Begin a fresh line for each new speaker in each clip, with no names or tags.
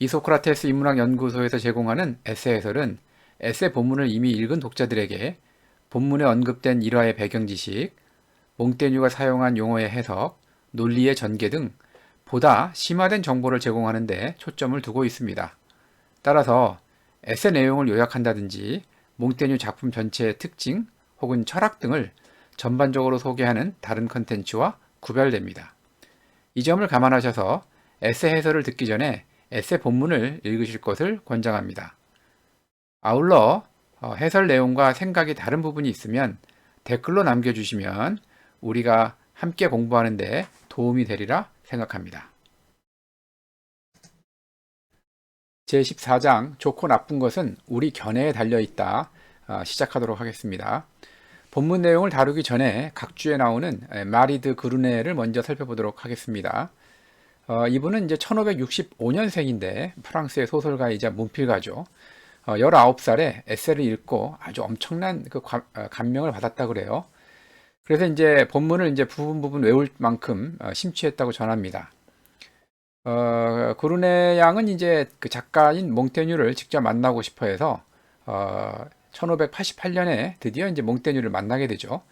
이소크라테스 인문학 연구소에서 제공하는 에세 해설은 에세 본문을 이미 읽은 독자들에게 본문에 언급된 일화의 배경 지식, 몽테뉴가 사용한 용어의 해석, 논리의 전개 등 보다 심화된 정보를 제공하는 데 초점을 두고 있습니다. 따라서 에세 내용을 요약한다든지 몽테뉴 작품 전체의 특징 혹은 철학 등을 전반적으로 소개하는 다른 컨텐츠와 구별됩니다. 이 점을 감안하셔서 에세 해설을 듣기 전에 에세 본문을 읽으실 것을 권장합니다. 아울러 해설 내용과 생각이 다른 부분이 있으면 댓글로 남겨주시면 우리가 함께 공부하는 데 도움이 되리라 생각합니다. 제14장 좋고 나쁜 것은 우리 견해에 달려있다 시작하도록 하겠습니다. 본문 내용을 다루기 전에 각주에 나오는 마리 드 그루네를 먼저 살펴보도록 하겠습니다. 이분은 이제 1565년생인데 프랑스의 소설가이자 문필가죠. 19살에 에세를 읽고 아주 엄청난 그 감명을 받았다 그래요. 그래서 이제 본문을 이제 부분 외울 만큼 심취했다고 전합니다. 그루네 양은 이제 그 작가인 몽테뉴를 직접 만나고 싶어 해서 1588년에 드디어 이제 몽테뉴를 만나게 되죠.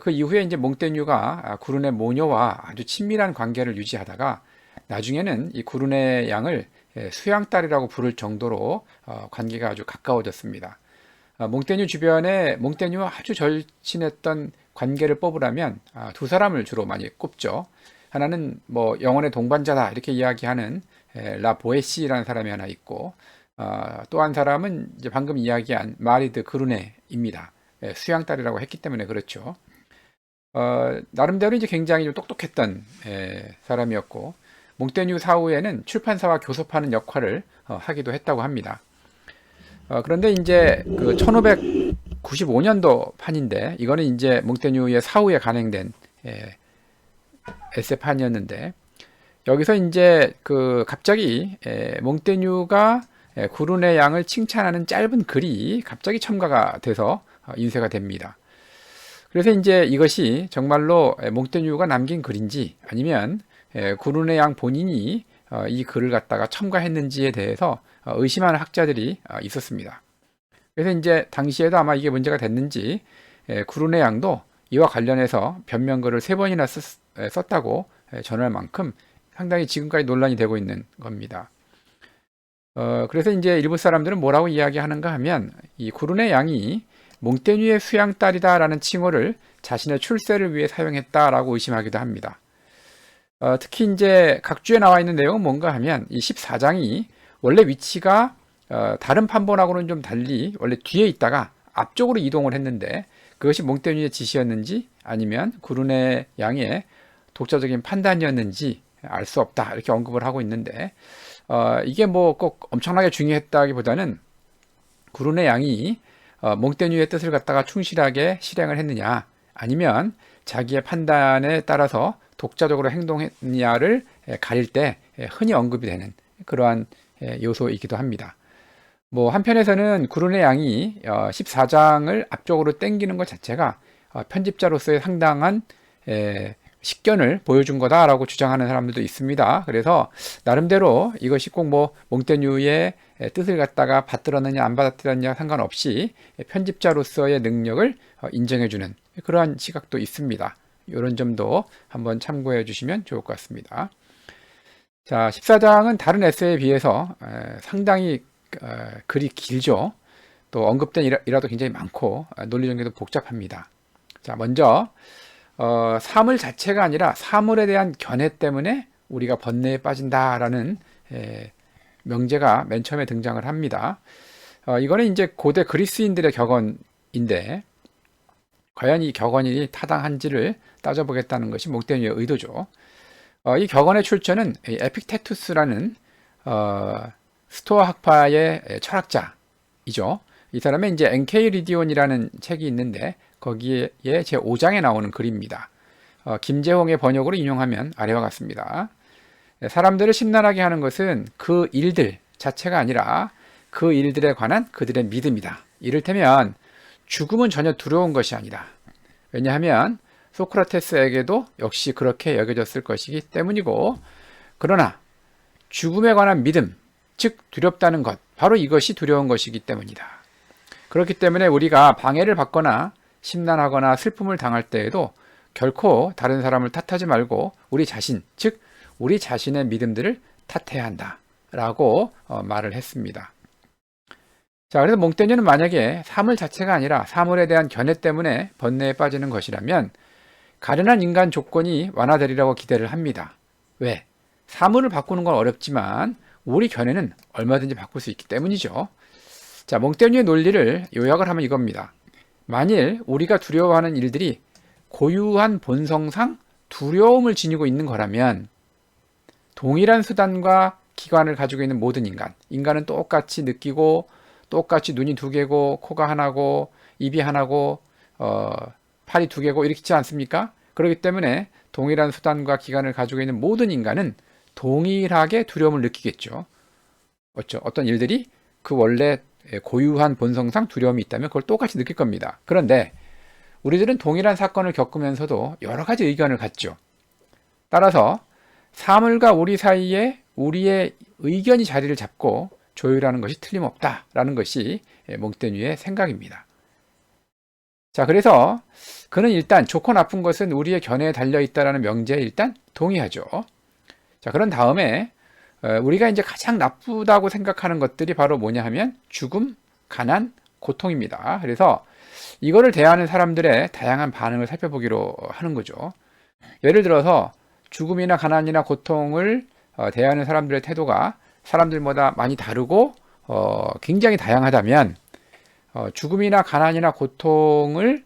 그 이후에 이제 몽테뉴가 구르네 모녀와 아주 친밀한 관계를 유지하다가 나중에는 이 구르네 양을 수양딸이라고 부를 정도로 관계가 아주 가까워졌습니다. 몽테뉴 주변에 몽테뉴와 아주 절친했던 관계를 뽑으라면 두 사람을 주로 많이 꼽죠. 하나는 뭐 영혼의 동반자다 이렇게 이야기하는 라 보에시라는 사람이 하나 있고 또 한 사람은 이제 방금 이야기한 마리 드 그루네입니다. 수양딸이라고 했기 때문에 그렇죠. 나름대로 이제 굉장히 좀 똑똑했던 사람이었고 몽테뉴 사후에는 출판사와 교섭하는 역할을 하기도 했다고 합니다. 그런데 이제 그 1595년도 판인데 이거는 이제 몽테뉴의 사후에 간행된 에세판이었는데 여기서 이제 그 갑자기 몽테뉴가 구르네 양을 칭찬하는 짧은 글이 갑자기 첨가가 돼서 인쇄가 됩니다. 그래서 이제 이것이 정말로 몽테뉴가 남긴 글인지 아니면 구르네 양 본인이 이 글을 갖다가 첨가했는지에 대해서 의심하는 학자들이 있었습니다. 그래서 이제 당시에도 아마 이게 문제가 됐는지 구르네 양도 이와 관련해서 변명글을 3번이나 썼다고 전할 만큼 상당히 지금까지 논란이 되고 있는 겁니다. 그래서 이제 일부 사람들은 뭐라고 이야기하는가 하면 이 구르네 양이 몽테뉴의 수양딸이다라는 칭호를 자신의 출세를 위해 사용했다라고 의심하기도 합니다. 특히 이제 각주에 나와 있는 내용은 뭔가 하면 이 14장이 원래 위치가 다른 판본하고는 좀 달리 원래 뒤에 있다가 앞쪽으로 이동을 했는데 그것이 몽테뉴의 지시였는지 아니면 구르네 양의 독자적인 판단이었는지 알 수 없다 이렇게 언급을 하고 있는데 이게 뭐 꼭 엄청나게 중요했다기보다는 구르네 양이 몽테뉴의 뜻을 갖다가 충실하게 실행을 했느냐 아니면 자기의 판단에 따라서 독자적으로 행동했느냐를 가릴 때 흔히 언급이 되는 그러한 요소이기도 합니다. 뭐 한편에서는 구르네 양이 14장을 앞쪽으로 당기는 것 자체가 편집자로서의 상당한 식견을 보여준 거다라고 주장하는 사람들도 있습니다. 그래서 나름대로 이것이 꼭 뭐 몽테뉴의 뜻을 갖다가 받들었느냐 안 받들었느냐 상관없이 편집자로서의 능력을 인정해주는 그러한 시각도 있습니다. 이런 점도 한번 참고해 주시면 좋을 것 같습니다. 자, 14장은 다른 에세이에 비해서 상당히 글이 길죠. 또 언급된 일화도 굉장히 많고 논리 전개도 복잡합니다. 자, 먼저 사물 자체가 아니라 사물에 대한 견해 때문에 우리가 번뇌에 빠진다라는 명제가 맨 처음에 등장을 합니다. 이거는 이제 고대 그리스인들의 격언인데 과연 이 격언이 타당한지를 따져보겠다는 것이 몽테뉴의 의도죠. 이 격언의 출처는 에픽테투스라는 스토아 학파의 철학자이죠. 이 사람의 이제 엔케이리디온이라는 책이 있는데 거기에 제 5장에 나오는 글입니다. 김재홍의 번역으로 인용하면 아래와 같습니다. 사람들을 심란하게 하는 것은 그 일들 자체가 아니라 그 일들에 관한 그들의 믿음이다. 이를테면 죽음은 전혀 두려운 것이 아니다. 왜냐하면 소크라테스에게도 역시 그렇게 여겨졌을 것이기 때문이고 그러나 죽음에 관한 믿음 즉 두렵다는 것, 바로 이것이 두려운 것이기 때문이다. 그렇기 때문에 우리가 방해를 받거나 심란하거나 슬픔을 당할 때에도 결코 다른 사람을 탓하지 말고 우리 자신, 즉 우리 자신의 믿음들을 탓해야 한다 라고 말을 했습니다. 자, 그래서 몽테뉴는 만약에 사물 자체가 아니라 사물에 대한 견해 때문에 번뇌에 빠지는 것이라면 가련한 인간 조건이 완화되리라고 기대를 합니다. 왜? 사물을 바꾸는 건 어렵지만 우리 견해는 얼마든지 바꿀 수 있기 때문이죠. 자, 몽테뉴의 논리를 요약을 하면 이겁니다. 만일 우리가 두려워하는 일들이 고유한 본성상 두려움을 지니고 있는 거라면 동일한 수단과 기관을 가지고 있는 모든 인간은 똑같이 느끼고 똑같이 눈이 두 개고 코가 하나고 입이 하나고 팔이 두 개고 이렇게 있지 않습니까? 그렇기 때문에 동일한 수단과 기관을 가지고 있는 모든 인간은 동일하게 두려움을 느끼겠죠. 어떤 일들이 그 원래 고유한 본성상 두려움이 있다면 그걸 똑같이 느낄 겁니다. 그런데 우리들은 동일한 사건을 겪으면서도 여러 가지 의견을 갖죠. 따라서 사물과 우리 사이에 우리의 의견이 자리를 잡고 조율하는 것이 틀림없다라는 것이 몽테뉴의 생각입니다. 자, 그래서 그는 일단 좋고 나쁜 것은 우리의 견해에 달려있다라는 명제에 일단 동의하죠. 자, 그런 다음에 우리가 이제 가장 나쁘다고 생각하는 것들이 바로 뭐냐 하면 죽음, 가난, 고통입니다. 그래서 이거를 대하는 사람들의 다양한 반응을 살펴보기로 하는 거죠. 예를 들어서 죽음이나 가난이나 고통을 대하는 사람들의 태도가 사람들마다 많이 다르고 굉장히 다양하다면 죽음이나 가난이나 고통을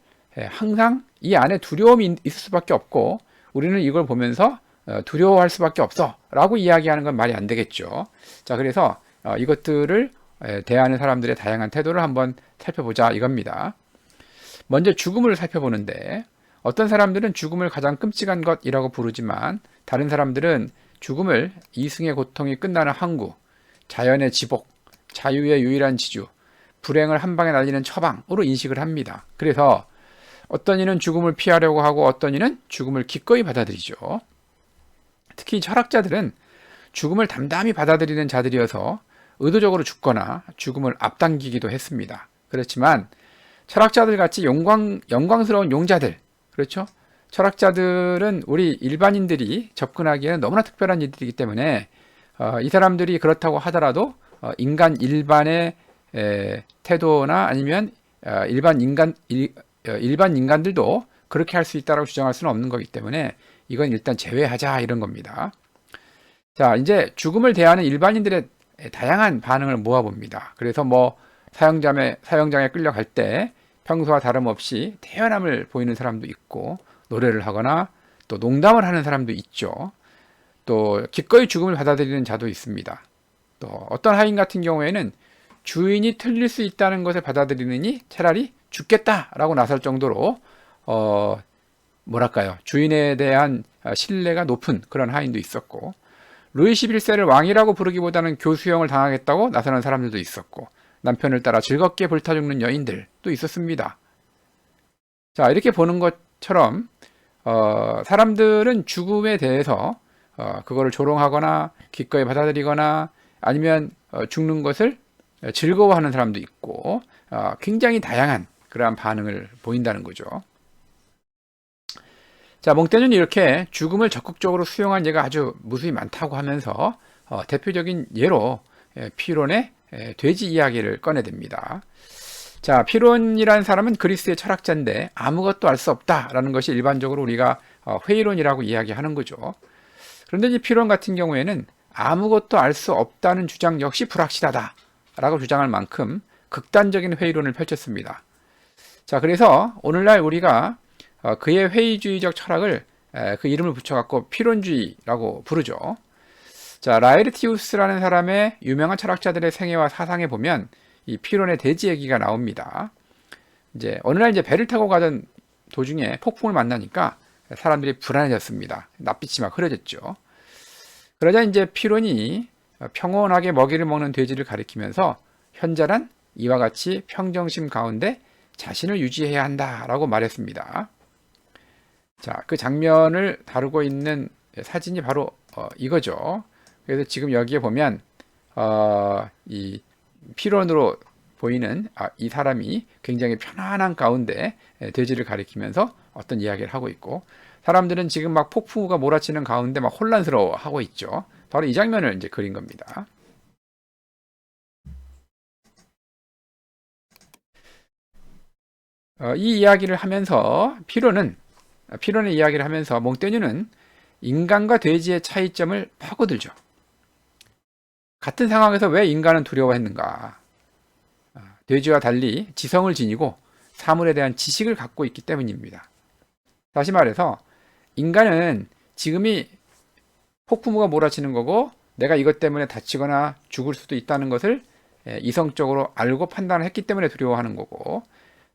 항상 이 안에 두려움이 있을 수밖에 없고 우리는 이걸 보면서 두려워할 수밖에 없어 라고 이야기하는 건 말이 안 되겠죠. 자, 그래서 이것들을 대하는 사람들의 다양한 태도를 한번 살펴보자 이겁니다. 먼저 죽음을 살펴보는데 어떤 사람들은 죽음을 가장 끔찍한 것이라고 부르지만 다른 사람들은 죽음을 이승의 고통이 끝나는 항구, 자연의 지복, 자유의 유일한 지주, 불행을 한 방에 날리는 처방으로 인식을 합니다. 그래서 어떤 이는 죽음을 피하려고 하고 어떤 이는 죽음을 기꺼이 받아들이죠. 특히 철학자들은 죽음을 담담히 받아들이는 자들이어서 의도적으로 죽거나 죽음을 앞당기기도 했습니다. 그렇지만 철학자들 같이 영광스러운 용자들, 그렇죠? 철학자들은 우리 일반인들이 접근하기에는 너무나 특별한 일들이기 때문에 이 사람들이 그렇다고 하더라도 인간 일반의 태도나 아니면 일반 인간들도 그렇게 할 수 있다고 주장할 수는 없는 거기 때문에 이건 일단 제외하자 이런 겁니다. 자, 이제 죽음을 대하는 일반인들의 다양한 반응을 모아봅니다. 그래서 사형장에 끌려갈 때 평소와 다름없이 태연함을 보이는 사람도 있고 노래를 하거나 또 농담을 하는 사람도 있죠. 또 기꺼이 죽음을 받아들이는 자도 있습니다. 또 어떤 하인 같은 경우에는 주인이 틀릴 수 있다는 것을 받아들이느니 차라리 죽겠다라고 나설 정도로 주인에 대한 신뢰가 높은 그런 하인도 있었고 루이 11세를 왕이라고 부르기보다는 교수형을 당하겠다고 나서는 사람들도 있었고 남편을 따라 즐겁게 불타 죽는 여인들도 있었습니다. 자, 이렇게 보는 것처럼 사람들은 죽음에 대해서 그거를 조롱하거나 기꺼이 받아들이거나 아니면 죽는 것을 즐거워하는 사람도 있고 굉장히 다양한 그러한 반응을 보인다는 거죠. 자, 몽테뉴는 이렇게 죽음을 적극적으로 수용한 예가 아주 무수히 많다고 하면서 대표적인 예로 피론의 돼지 이야기를 꺼내듭니다. 자, 피론이라는 사람은 그리스의 철학자인데 아무것도 알 수 없다라는 것이 일반적으로 우리가 회의론이라고 이야기하는 거죠. 그런데 이 피론 같은 경우에는 아무것도 알 수 없다는 주장 역시 불확실하다라고 주장할 만큼 극단적인 회의론을 펼쳤습니다. 자, 그래서 오늘날 우리가 그의 회의주의적 철학을 그 이름을 붙여갖고 피론주의라고 부르죠. 자, 라에르티우스라는 사람의 유명한 철학자들의 생애와 사상에 보면 이 피론의 돼지 얘기가 나옵니다. 이제 어느 날 배를 타고 가던 도중에 폭풍을 만나니까 사람들이 불안해졌습니다. 낯빛이 막 흐려졌죠. 그러자 이제 피론이 평온하게 먹이를 먹는 돼지를 가리키면서 현자란 이와 같이 평정심 가운데 자신을 유지해야 한다라고 말했습니다. 자, 그 장면을 다루고 있는 사진이 바로 이거죠. 그래서 지금 여기에 보면 이 필원으로 보이는 이 사람이 굉장히 편안한 가운데 돼지를 가리키면서 어떤 이야기를 하고 있고, 사람들은 지금 막 폭풍우가 몰아치는 가운데 막 혼란스러워하고 있죠. 바로 이 장면을 이제 그린 겁니다. 이 이야기를 하면서 필원의 이야기를 하면서 몽테뉴는 인간과 돼지의 차이점을 파고들죠. 같은 상황에서 왜 인간은 두려워했는가? 돼지와 달리 지성을 지니고 사물에 대한 지식을 갖고 있기 때문입니다. 다시 말해서 인간은 지금이 폭풍우가 몰아치는 거고 내가 이것 때문에 다치거나 죽을 수도 있다는 것을 이성적으로 알고 판단을 했기 때문에 두려워하는 거고,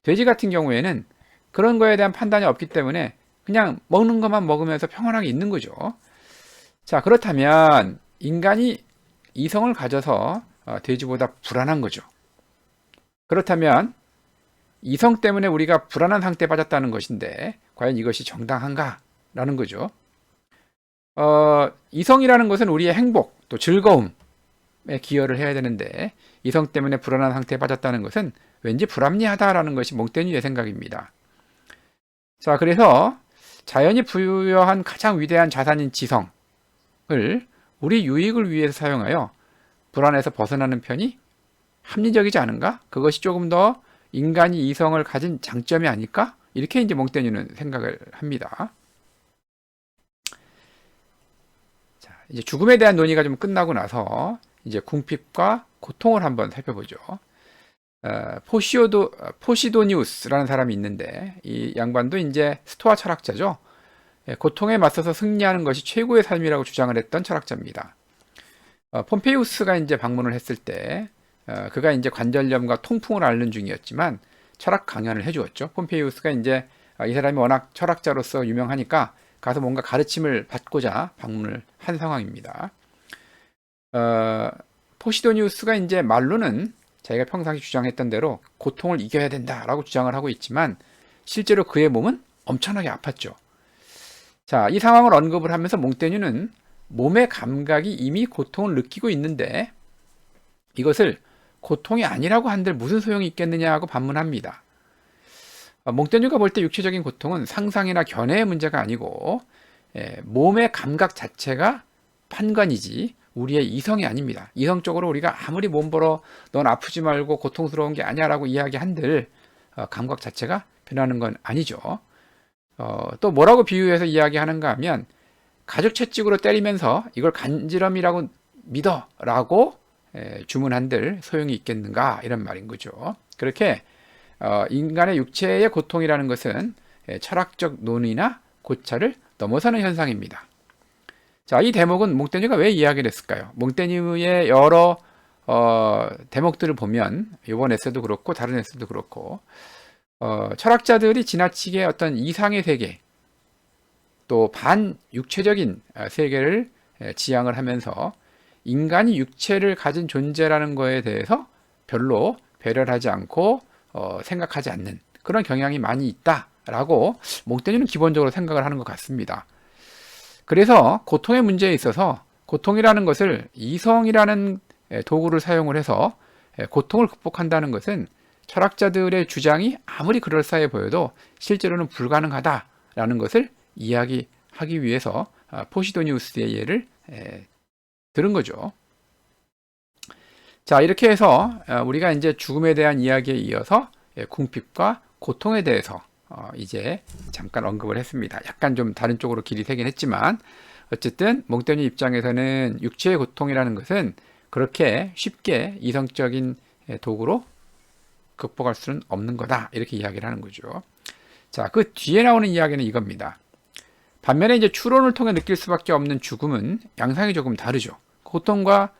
돼지 같은 경우에는 그런 거에 대한 판단이 없기 때문에 그냥 먹는 것만 먹으면서 평온하게 있는 거죠. 자, 그렇다면 인간이 이성을 가져서 돼지보다 불안한 거죠. 그렇다면 이성 때문에 우리가 불안한 상태에 빠졌다는 것인데 과연 이것이 정당한가라는 거죠. 이성이라는 것은 우리의 행복 또 즐거움에 기여를 해야 되는데 이성 때문에 불안한 상태에 빠졌다는 것은 왠지 불합리하다라는 것이 몽테뉴의 생각입니다. 자, 그래서 자연이 부여한 가장 위대한 자산인 지성을 우리 유익을 위해서 사용하여 불안에서 벗어나는 편이 합리적이지 않은가? 그것이 조금 더 인간이 이성을 가진 장점이 아닐까? 이렇게 이제 몽테뉴는 생각을 합니다. 자, 이제 죽음에 대한 논의가 좀 끝나고 나서 이제 궁핍과 고통을 한번 살펴보죠. 포시도니우스라는 사람이 있는데 이 양반도 이제 스토아 철학자죠. 고통에 맞서서 승리하는 것이 최고의 삶이라고 주장을 했던 철학자입니다. 폼페이우스가 이제 방문을 했을 때 그가 이제 관절염과 통풍을 앓는 중이었지만 철학 강연을 해주었죠. 폼페이우스가 이제 이 사람이 워낙 철학자로서 유명하니까 가서 뭔가 가르침을 받고자 방문을 한 상황입니다. 포시도니우스가 이제 말로는 자기가 평상시 주장했던 대로 고통을 이겨야 된다라고 주장을 하고 있지만 실제로 그의 몸은 엄청나게 아팠죠. 자, 이 상황을 언급을 하면서 몽테뉴는 몸의 감각이 이미 고통을 느끼고 있는데 이것을 고통이 아니라고 한들 무슨 소용이 있겠느냐 하고 반문합니다. 몽테뉴가 볼 때 육체적인 고통은 상상이나 견해의 문제가 아니고 몸의 감각 자체가 판관이지 우리의 이성이 아닙니다. 이성적으로 우리가 아무리 몸보러 넌 아프지 말고 고통스러운 게 아니야 라고 이야기한들 감각 자체가 변하는 건 아니죠. 또 뭐라고 비유해서 이야기하는가 하면 가죽 채찍으로 때리면서 이걸 간지럼이라고 믿어 라고 주문한들 소용이 있겠는가 이런 말인 거죠. 그렇게 인간의 육체의 고통이라는 것은 철학적 논의나 고찰을 넘어서는 현상입니다. 자, 이 대목은 몽테뉴가 왜 이야기를 했을까요? 몽테뉴의 여러 대목들을 보면 이번 에세도 그렇고 다른 에세도 그렇고 철학자들이 지나치게 어떤 이상의 세계 또 반육체적인 세계를 지향을 하면서 인간이 육체를 가진 존재라는 거에 대해서 별로 배려를 하지 않고 생각하지 않는 그런 경향이 많이 있다라고 몽테뉴는 기본적으로 생각을 하는 것 같습니다. 그래서 고통의 문제에 있어서 고통이라는 것을 이성이라는 도구를 사용을 해서 고통을 극복한다는 것은 철학자들의 주장이 아무리 그럴싸해 보여도 실제로는 불가능하다라는 것을 이야기하기 위해서 포시도니우스의 예를 들은 거죠. 자, 이렇게 해서 우리가 이제 죽음에 대한 이야기에 이어서 궁핍과 고통에 대해서 이제 잠깐 언급을 했습니다. 약간 좀 다른 쪽으로 길이 새긴 했지만 어쨌든 몽테뉴 입장에서는 육체의 고통이라는 것은 그렇게 쉽게 이성적인 도구로 극복할 수는 없는 거다 이렇게 이야기를 하는 거죠. 자, 그 뒤에 나오는 이야기는 이겁니다. 반면에 이제 추론을 통해 느낄 수밖에 없는 죽음은 양상이 조금 다르죠. 고통과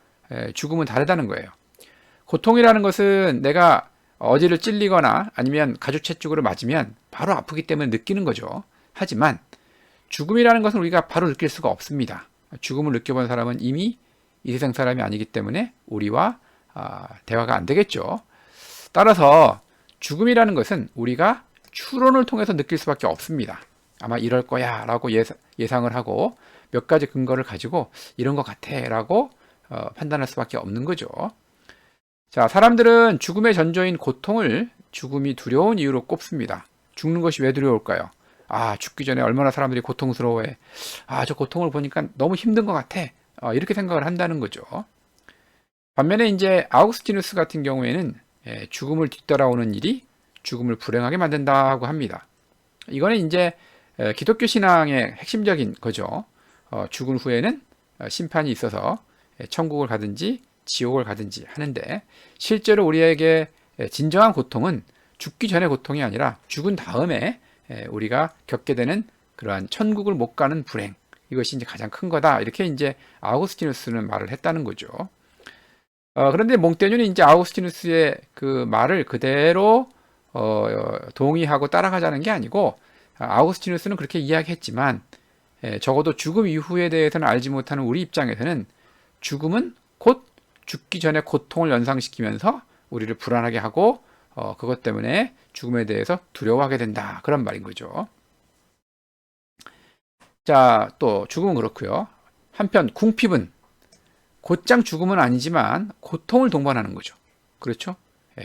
죽음은 다르다는 거예요. 고통이라는 것은 내가 어디를 찔리거나 아니면 가죽채찍으로 맞으면 바로 아프기 때문에 느끼는 거죠. 하지만 죽음이라는 것은 우리가 바로 느낄 수가 없습니다. 죽음을 느껴본 사람은 이미 이 세상 사람이 아니기 때문에 우리와 대화가 안 되겠죠. 따라서 죽음이라는 것은 우리가 추론을 통해서 느낄 수밖에 없습니다. 아마 이럴 거야 라고 예상을 하고 몇 가지 근거를 가지고 이런 것 같아 라고 판단할 수밖에 없는 거죠. 자, 사람들은 죽음의 전조인 고통을 죽음이 두려운 이유로 꼽습니다. 죽는 것이 왜 두려울까요? 아, 죽기 전에 얼마나 사람들이 고통스러워해. 아, 저 고통을 보니까 너무 힘든 것 같아. 이렇게 생각을 한다는 거죠. 반면에 이제 아우구스티누스 같은 경우에는 죽음을 뒤따라오는 일이 죽음을 불행하게 만든다고 합니다. 이거는 이제 기독교 신앙의 핵심적인 거죠. 죽은 후에는 심판이 있어서 천국을 가든지 지옥을 가든지 하는데, 실제로 우리에게 진정한 고통은 죽기 전의 고통이 아니라 죽은 다음에 우리가 겪게 되는 그러한 천국을 못 가는 불행, 이것이 이제 가장 큰 거다, 이렇게 이제 아우구스티누스는 말을 했다는 거죠. 그런데 몽테뉴는 이제 아우구스티누스의 그 말을 그대로 동의하고 따라가자는 게 아니고, 아우구스티누스는 그렇게 이야기했지만 적어도 죽음 이후에 대해서는 알지 못하는 우리 입장에서는 죽음은 곧 죽기 전에 고통을 연상시키면서 우리를 불안하게 하고 그것 때문에 죽음에 대해서 두려워하게 된다, 그런 말인 거죠. 자, 또 죽음은 그렇고요. 한편 궁핍은 곧장 죽음은 아니지만 고통을 동반하는 거죠. 그렇죠?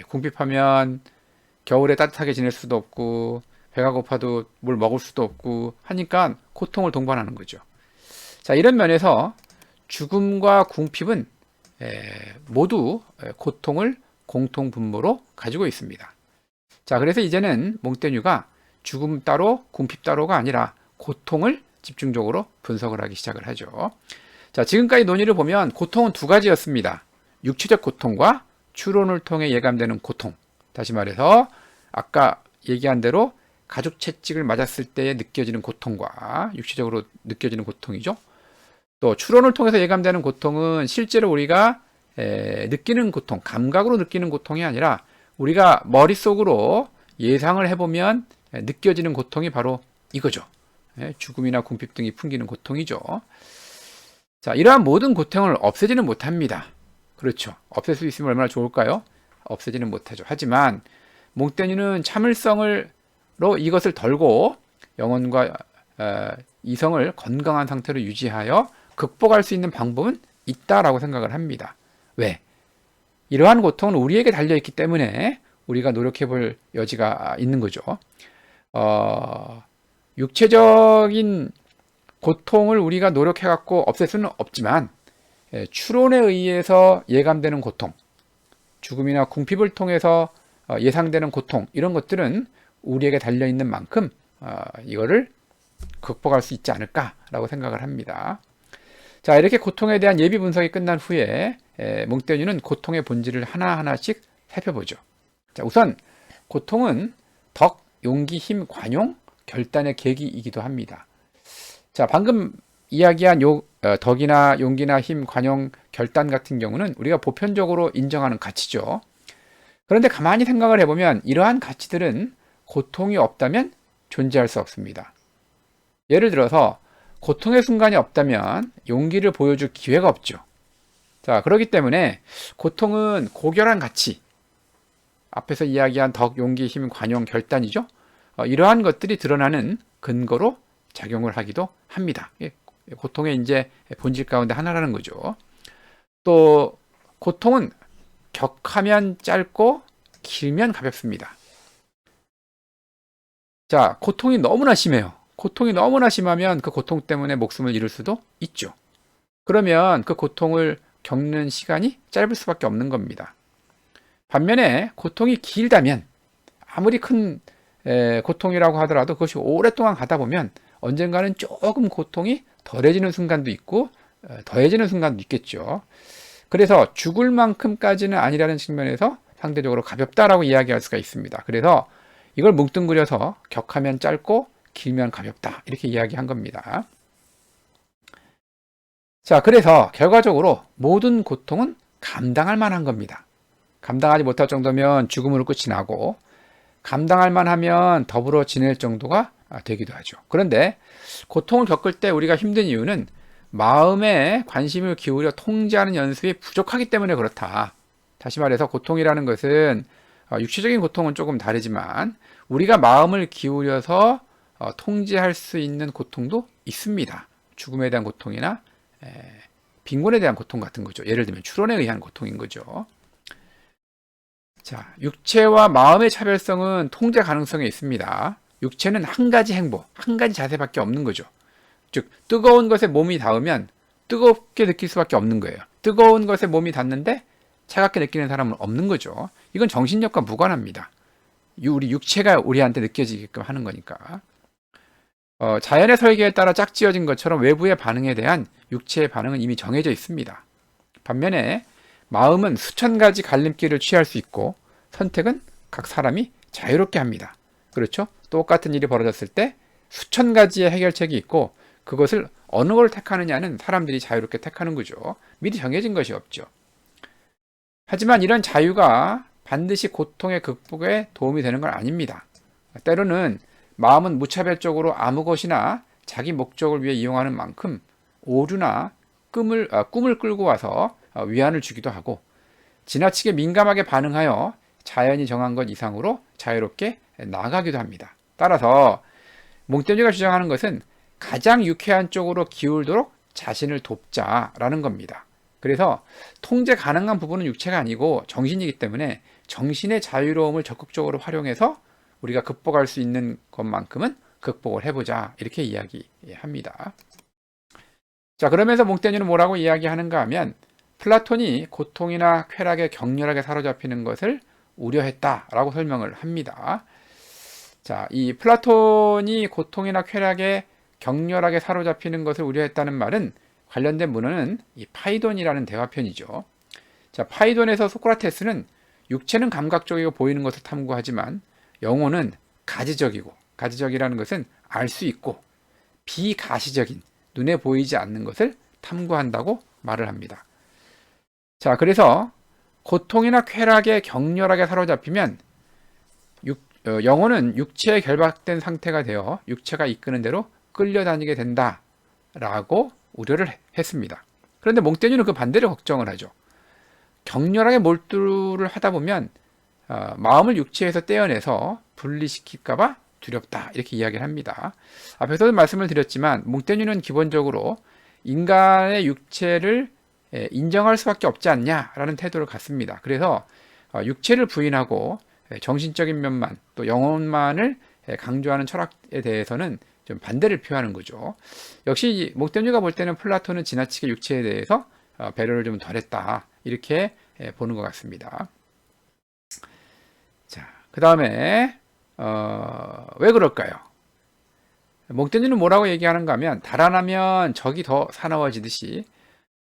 궁핍하면 겨울에 따뜻하게 지낼 수도 없고 배가 고파도 뭘 먹을 수도 없고 하니까 고통을 동반하는 거죠. 자, 이런 면에서 죽음과 궁핍은 모두 고통을 공통분모로 가지고 있습니다. 자, 그래서 이제는 몽테뉴가 죽음 따로 궁핍 따로가 아니라 고통을 집중적으로 분석을 하기 시작을 하죠. 자, 지금까지 논의를 보면 고통은 두 가지였습니다. 육체적 고통과 추론을 통해 예감되는 고통. 다시 말해서 아까 얘기한 대로 가죽 채찍을 맞았을 때 느껴지는 고통과 육체적으로 느껴지는 고통이죠. 또 추론을 통해서 예감되는 고통은 실제로 우리가 느끼는 고통, 감각으로 느끼는 고통이 아니라 우리가 머릿속으로 예상을 해보면 느껴지는 고통이 바로 이거죠. 죽음이나 궁핍 등이 풍기는 고통이죠. 자, 이러한 모든 고통을 없애지는 못합니다. 그렇죠. 없앨 수 있으면 얼마나 좋을까요? 없애지는 못하죠. 하지만 몽테뉴는 참을성으로 이것을 덜고 영혼과 이성을 건강한 상태로 유지하여 극복할 수 있는 방법은 있다라고 생각을 합니다. 왜? 이러한 고통은 우리에게 달려있기 때문에 우리가 노력해 볼 여지가 있는 거죠. 육체적인 고통을 우리가 노력해갖고 없앨 수는 없지만 추론에 의해서 예감되는 고통, 죽음이나 궁핍을 통해서 예상되는 고통, 이런 것들은 우리에게 달려있는 만큼 이거를 극복할 수 있지 않을까라고 생각을 합니다. 자, 이렇게 고통에 대한 예비 분석이 끝난 후에 몽테뉴는 고통의 본질을 하나하나씩 살펴보죠. 자, 우선 고통은 덕, 용기, 힘, 관용, 결단의 계기이기도 합니다. 자, 방금 이야기한 덕이나 용기나 힘, 관용, 결단 같은 경우는 우리가 보편적으로 인정하는 가치죠. 그런데 가만히 생각을 해보면 이러한 가치들은 고통이 없다면 존재할 수 없습니다. 예를 들어서 고통의 순간이 없다면 용기를 보여줄 기회가 없죠. 자, 그렇기 때문에 고통은 고결한 가치, 앞에서 이야기한 덕, 용기, 힘, 관용, 결단이죠. 이러한 것들이 드러나는 근거로 작용을 하기도 합니다. 고통의 이제 본질 가운데 하나라는 거죠. 또 고통은 격하면 짧고 길면 가볍습니다. 자, 고통이 너무나 심해요. 고통이 너무나 심하면 그 고통 때문에 목숨을 잃을 수도 있죠. 그러면 그 고통을 겪는 시간이 짧을 수밖에 없는 겁니다. 반면에 고통이 길다면 아무리 큰 고통이라고 하더라도 그것이 오랫동안 가다 보면 언젠가는 조금 고통이 덜해지는 순간도 있고 더해지는 순간도 있겠죠. 그래서 죽을 만큼까지는 아니라는 측면에서 상대적으로 가볍다라고 이야기할 수가 있습니다. 그래서 이걸 뭉뚱그려서 격하면 짧고 길면 가볍다, 이렇게 이야기한 겁니다. 자, 그래서 결과적으로 모든 고통은 감당할 만한 겁니다. 감당하지 못할 정도면 죽음으로 끝이 나고, 감당할 만하면 더불어 지낼 정도가 되기도 하죠. 그런데 고통을 겪을 때 우리가 힘든 이유는 마음에 관심을 기울여 통제하는 연습이 부족하기 때문에 그렇다. 다시 말해서 고통이라는 것은 육체적인 고통은 조금 다르지만 우리가 마음을 기울여서 통제할 수 있는 고통도 있습니다. 죽음에 대한 고통이나 빈곤에 대한 고통 같은 거죠. 예를 들면 출원에 의한 고통인 거죠. 자, 육체와 마음의 차별성은 통제 가능성에 있습니다. 육체는 한 가지 행보, 한 가지 자세밖에 없는 거죠. 즉, 뜨거운 것에 몸이 닿으면 뜨겁게 느낄 수밖에 없는 거예요. 뜨거운 것에 몸이 닿는데 차갑게 느끼는 사람은 없는 거죠. 이건 정신력과 무관합니다. 우리 육체가 우리한테 느껴지게끔 하는 거니까. 자연의 설계에 따라 짝지어진 것처럼 외부의 반응에 대한 육체의 반응은 이미 정해져 있습니다. 반면에 마음은 수천 가지 갈림길을 취할 수 있고 선택은 각 사람이 자유롭게 합니다. 그렇죠? 똑같은 일이 벌어졌을 때 수천 가지의 해결책이 있고 그것을 어느 걸 택하느냐는 사람들이 자유롭게 택하는 거죠. 미리 정해진 것이 없죠. 하지만 이런 자유가 반드시 고통의 극복에 도움이 되는 건 아닙니다. 때로는 마음은 무차별적으로 아무 것이나 자기 목적을 위해 이용하는 만큼 오류나 꿈을 끌고 와서 위안을 주기도 하고 지나치게 민감하게 반응하여 자연이 정한 것 이상으로 자유롭게 나아가기도 합니다. 따라서 몽테뉴가 주장하는 것은 가장 유쾌한 쪽으로 기울도록 자신을 돕자라는 겁니다. 그래서 통제 가능한 부분은 육체가 아니고 정신이기 때문에 정신의 자유로움을 적극적으로 활용해서 우리가 극복할 수 있는 것만큼은 극복을 해보자 이렇게 이야기합니다. 자, 그러면서 몽테뉴는 뭐라고 이야기하는가 하면 플라톤이 고통이나 쾌락에 격렬하게 사로잡히는 것을 우려했다라고 설명을 합니다. 자, 이 플라톤이 고통이나 쾌락에 격렬하게 사로잡히는 것을 우려했다는 말은 관련된 문헌은 이 파이돈이라는 대화편이죠. 자, 파이돈에서 소크라테스는 육체는 감각적이고 보이는 것을 탐구하지만 영혼은 가지적이고, 가지적이라는 것은 알 수 있고 비가시적인 눈에 보이지 않는 것을 탐구한다고 말을 합니다. 자, 그래서 고통이나 쾌락에 격렬하게 사로잡히면 영혼은 육체에 결박된 상태가 되어 육체가 이끄는 대로 끌려다니게 된다라고 우려를 했습니다. 그런데 몽테뉴는 그 반대를 걱정을 하죠. 격렬하게 몰두를 하다 보면 마음을 육체에서 떼어내서 분리시킬까봐 두렵다 이렇게 이야기를 합니다. 앞에서도 말씀을 드렸지만 몽테뉴는 기본적으로 인간의 육체를 인정할 수밖에 없지 않냐라는 태도를 갖습니다. 그래서 육체를 부인하고 정신적인 면만 또 영혼만을 강조하는 철학에 대해서는 좀 반대를 표하는 거죠. 역시 몽테뉴가 볼 때는 플라톤은 지나치게 육체에 대해서 배려를 좀 덜했다 이렇게 보는 것 같습니다. 자, 그 다음에 왜 그럴까요? 몽테뉴는 뭐라고 얘기하는가 하면 달아나면 적이 더 사나워지듯이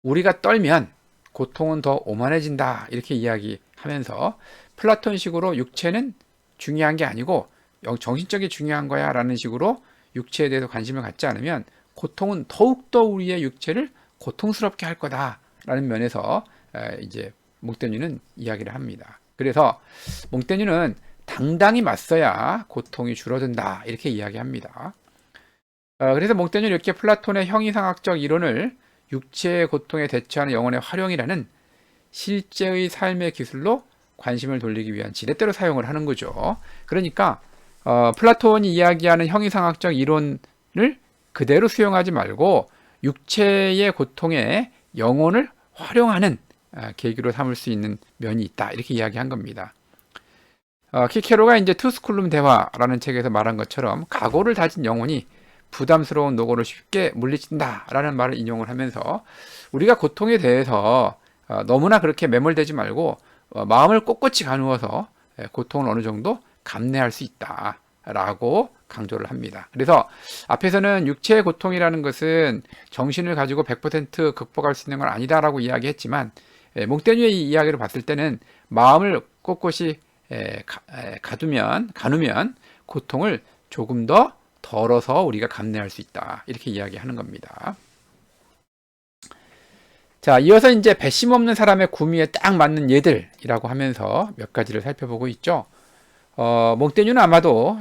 우리가 떨면 고통은 더 오만해진다 이렇게 이야기하면서 플라톤식으로 육체는 중요한 게 아니고 정신적이 중요한 거야 라는 식으로 육체에 대해서 관심을 갖지 않으면 고통은 더욱더 우리의 육체를 고통스럽게 할 거다 라는 면에서 이제 몽테뉴는 이야기를 합니다. 그래서 몽테뉴는 당당히 맞서야 고통이 줄어든다 이렇게 이야기합니다. 그래서 몽테뉴는 이렇게 플라톤의 형이상학적 이론을 육체의 고통에 대처하는 영혼의 활용이라는 실제의 삶의 기술로 관심을 돌리기 위한 지렛대로 사용을 하는 거죠. 그러니까 플라톤이 이야기하는 형이상학적 이론을 그대로 수용하지 말고 육체의 고통에 영혼을 활용하는 계기로 삼을 수 있는 면이 있다 이렇게 이야기한 겁니다. 키케로가 이제 투스쿨룸 대화라는 책에서 말한 것처럼 각오를 다진 영혼이 부담스러운 노고를 쉽게 물리친다라는 말을 인용을 하면서 우리가 고통에 대해서 너무나 그렇게 매몰되지 말고 마음을 꼿꼿이 가누어서 고통을 어느 정도 감내할 수 있다라고 강조를 합니다. 그래서 앞에서는 육체의 고통이라는 것은 정신을 가지고 100% 극복할 수 있는 건 아니다라고 이야기했지만 몽테뉴의 이야기를 봤을 때는 마음을 꼿꼿이 가누면 고통을 조금 더 덜어서 우리가 감내할 수 있다 이렇게 이야기하는 겁니다. 자, 이어서 이제 배심 없는 사람의 구미에 딱 맞는 예들이라고 하면서 몇 가지를 살펴보고 있죠. 몽테뉴는 아마도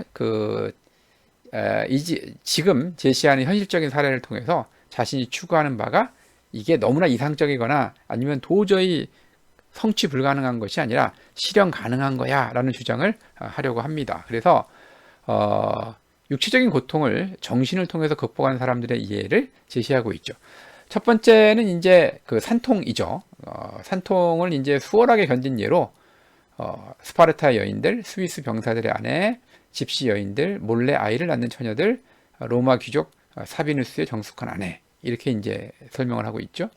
지금 제시하는 현실적인 사례를 통해서 자신이 추구하는 바가 이게 너무나 이상적이거나 아니면 도저히 성취 불가능한 것이 아니라 실현 가능한 거야 라는 주장을 하려고 합니다. 그래서 육체적인 고통을 정신을 통해서 극복하는 사람들의 이해를 제시하고 있죠. 첫 번째는 이제 그 산통이죠. 산통을 이제 수월하게 견딘 예로 스파르타 여인들, 스위스 병사들의 아내, 집시 여인들, 몰래 아이를 낳는 처녀들, 로마 귀족 사비누스의 정숙한 아내, 이렇게 이제 설명을 하고 있죠.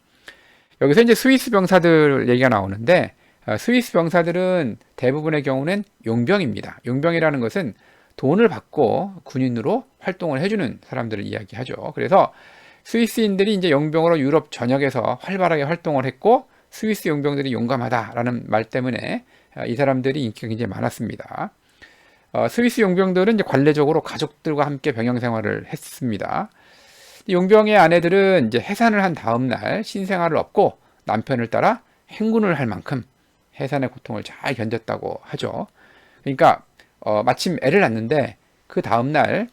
여기서 이제 스위스 병사들 얘기가 나오는데, 스위스 병사들은 대부분의 경우는 용병입니다. 용병이라는 것은 돈을 받고 군인으로 활동을 해주는 사람들을 이야기하죠. 그래서 스위스인들이 이제 용병으로 유럽 전역에서 활발하게 활동을 했고, 스위스 용병들이 용감하다라는 말 때문에 이 사람들이 인기가 굉장히 많았습니다. 스위스 용병들은 이제 관례적으로 가족들과 함께 병영 생활을 했습니다. 용병의 아내들은 이제 해산을 한 다음 날 신생아를 얻고 남편을 따라 행군을 할 만큼 해산의 고통을 잘 견뎠다고 하죠. 그러니까 마침 애를 낳는데 그 다음 날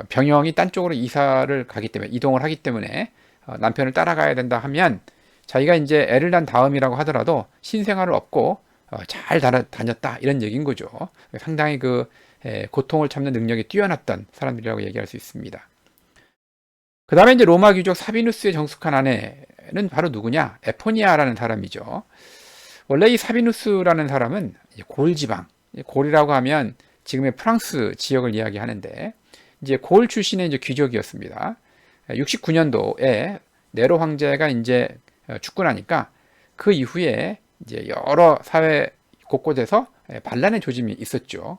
병영이 딴 쪽으로 이동을 하기 때문에 남편을 따라가야 된다 하면 자기가 이제 애를 낳은 다음이라고 하더라도 신생아를 얻고 잘 다녔다 이런 얘기인 거죠. 상당히 그 고통을 참는 능력이 뛰어났던 사람들이라고 얘기할 수 있습니다. 그 다음에 이제 로마 귀족 사비누스의 정숙한 아내는 바로 누구냐? 에포니아라는 사람이죠. 원래 이 사비누스라는 사람은 골지방, 골이라고 하면 지금의 프랑스 지역을 이야기하는데 이제 골 출신의 이제 귀족이었습니다. 69년도에 네로 황제가 이제 죽고 나니까 그 이후에 이제 여러 사회 곳곳에서 반란의 조짐이 있었죠.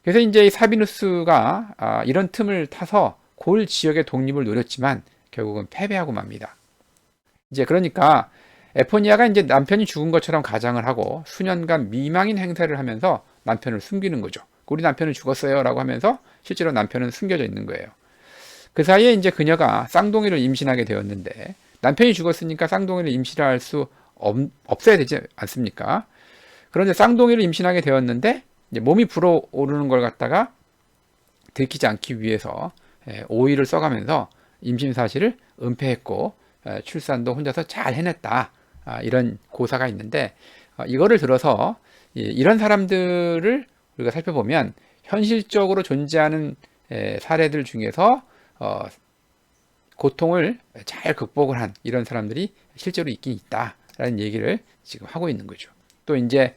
그래서 이제 이 사비누스가 이런 틈을 타서 골 지역의 독립을 노렸지만 결국은 패배하고 맙니다. 이제 그러니까 에포니아가 이제 남편이 죽은 것처럼 가장을 하고 수년간 미망인 행세를 하면서 남편을 숨기는 거죠. 우리 남편은 죽었어요라고 하면서 실제로 남편은 숨겨져 있는 거예요. 그 사이에 이제 그녀가 쌍둥이를 임신하게 되었는데 남편이 죽었으니까 쌍둥이를 임신할 수 없어야 되지 않습니까? 그런데 쌍둥이를 임신하게 되었는데 이제 몸이 불어오르는 걸 갖다가 들키지 않기 위해서 오이를 써가면서 임신 사실을 은폐했고 출산도 혼자서 잘 해냈다. 이런 고사가 있는데 이거를 들어서 이런 사람들을 우리가 살펴보면 현실적으로 존재하는 사례들 중에서 고통을 잘 극복을 한 이런 사람들이 실제로 있긴 있다라는 얘기를 지금 하고 있는 거죠. 또 이제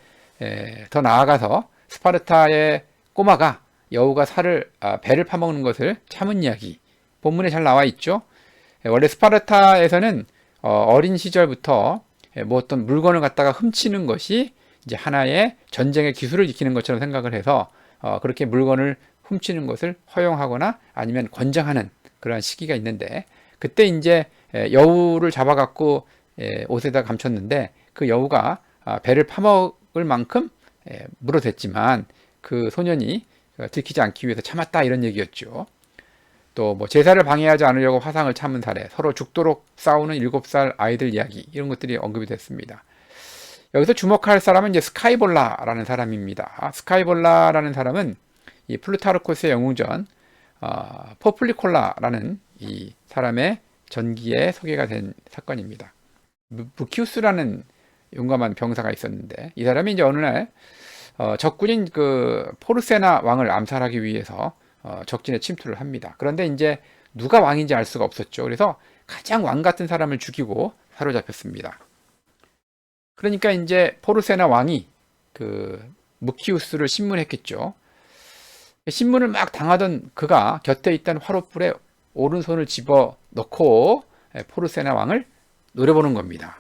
더 나아가서 스파르타의 꼬마가 여우가 배를 파먹는 것을 참은 이야기 본문에 잘 나와 있죠. 원래 스파르타에서는 어린 시절부터 뭐 어떤 물건을 갖다가 훔치는 것이 이제 하나의 전쟁의 기술을 지키는 것처럼 생각을 해서 그렇게 물건을 훔치는 것을 허용하거나 아니면 권장하는 그런 시기가 있는데 그때 이제 여우를 잡아갖고 옷에다 감췄는데 그 여우가 배를 파먹을 만큼 물어댔지만 그 소년이 들키지 않기 위해서 참았다 이런 얘기였죠. 또 뭐 제사를 방해하지 않으려고 화상을 참은 사례, 서로 죽도록 싸우는 7살 아이들 이야기 이런 것들이 언급이 됐습니다. 여기서 주목할 사람은 이제 스카이볼라라는 사람입니다. 스카이볼라라는 사람은 이 플루타르코스의 영웅전 포플리콜라라는 이 사람의 전기에 소개가 된 사건입니다. 무키우스라는 용감한 병사가 있었는데 이 사람이 이제 어느 날 적군인 그 포르세나 왕을 암살하기 위해서 적진에 침투를 합니다. 그런데 이제 누가 왕인지 알 수가 없었죠. 그래서 가장 왕 같은 사람을 죽이고 사로잡혔습니다. 그러니까 이제 포르세나 왕이 그 무키우스를 신문했겠죠. 신문을 막 당하던 그가 곁에 있던 화롯불에 오른손을 집어 넣고 포르세나 왕을 노려보는 겁니다.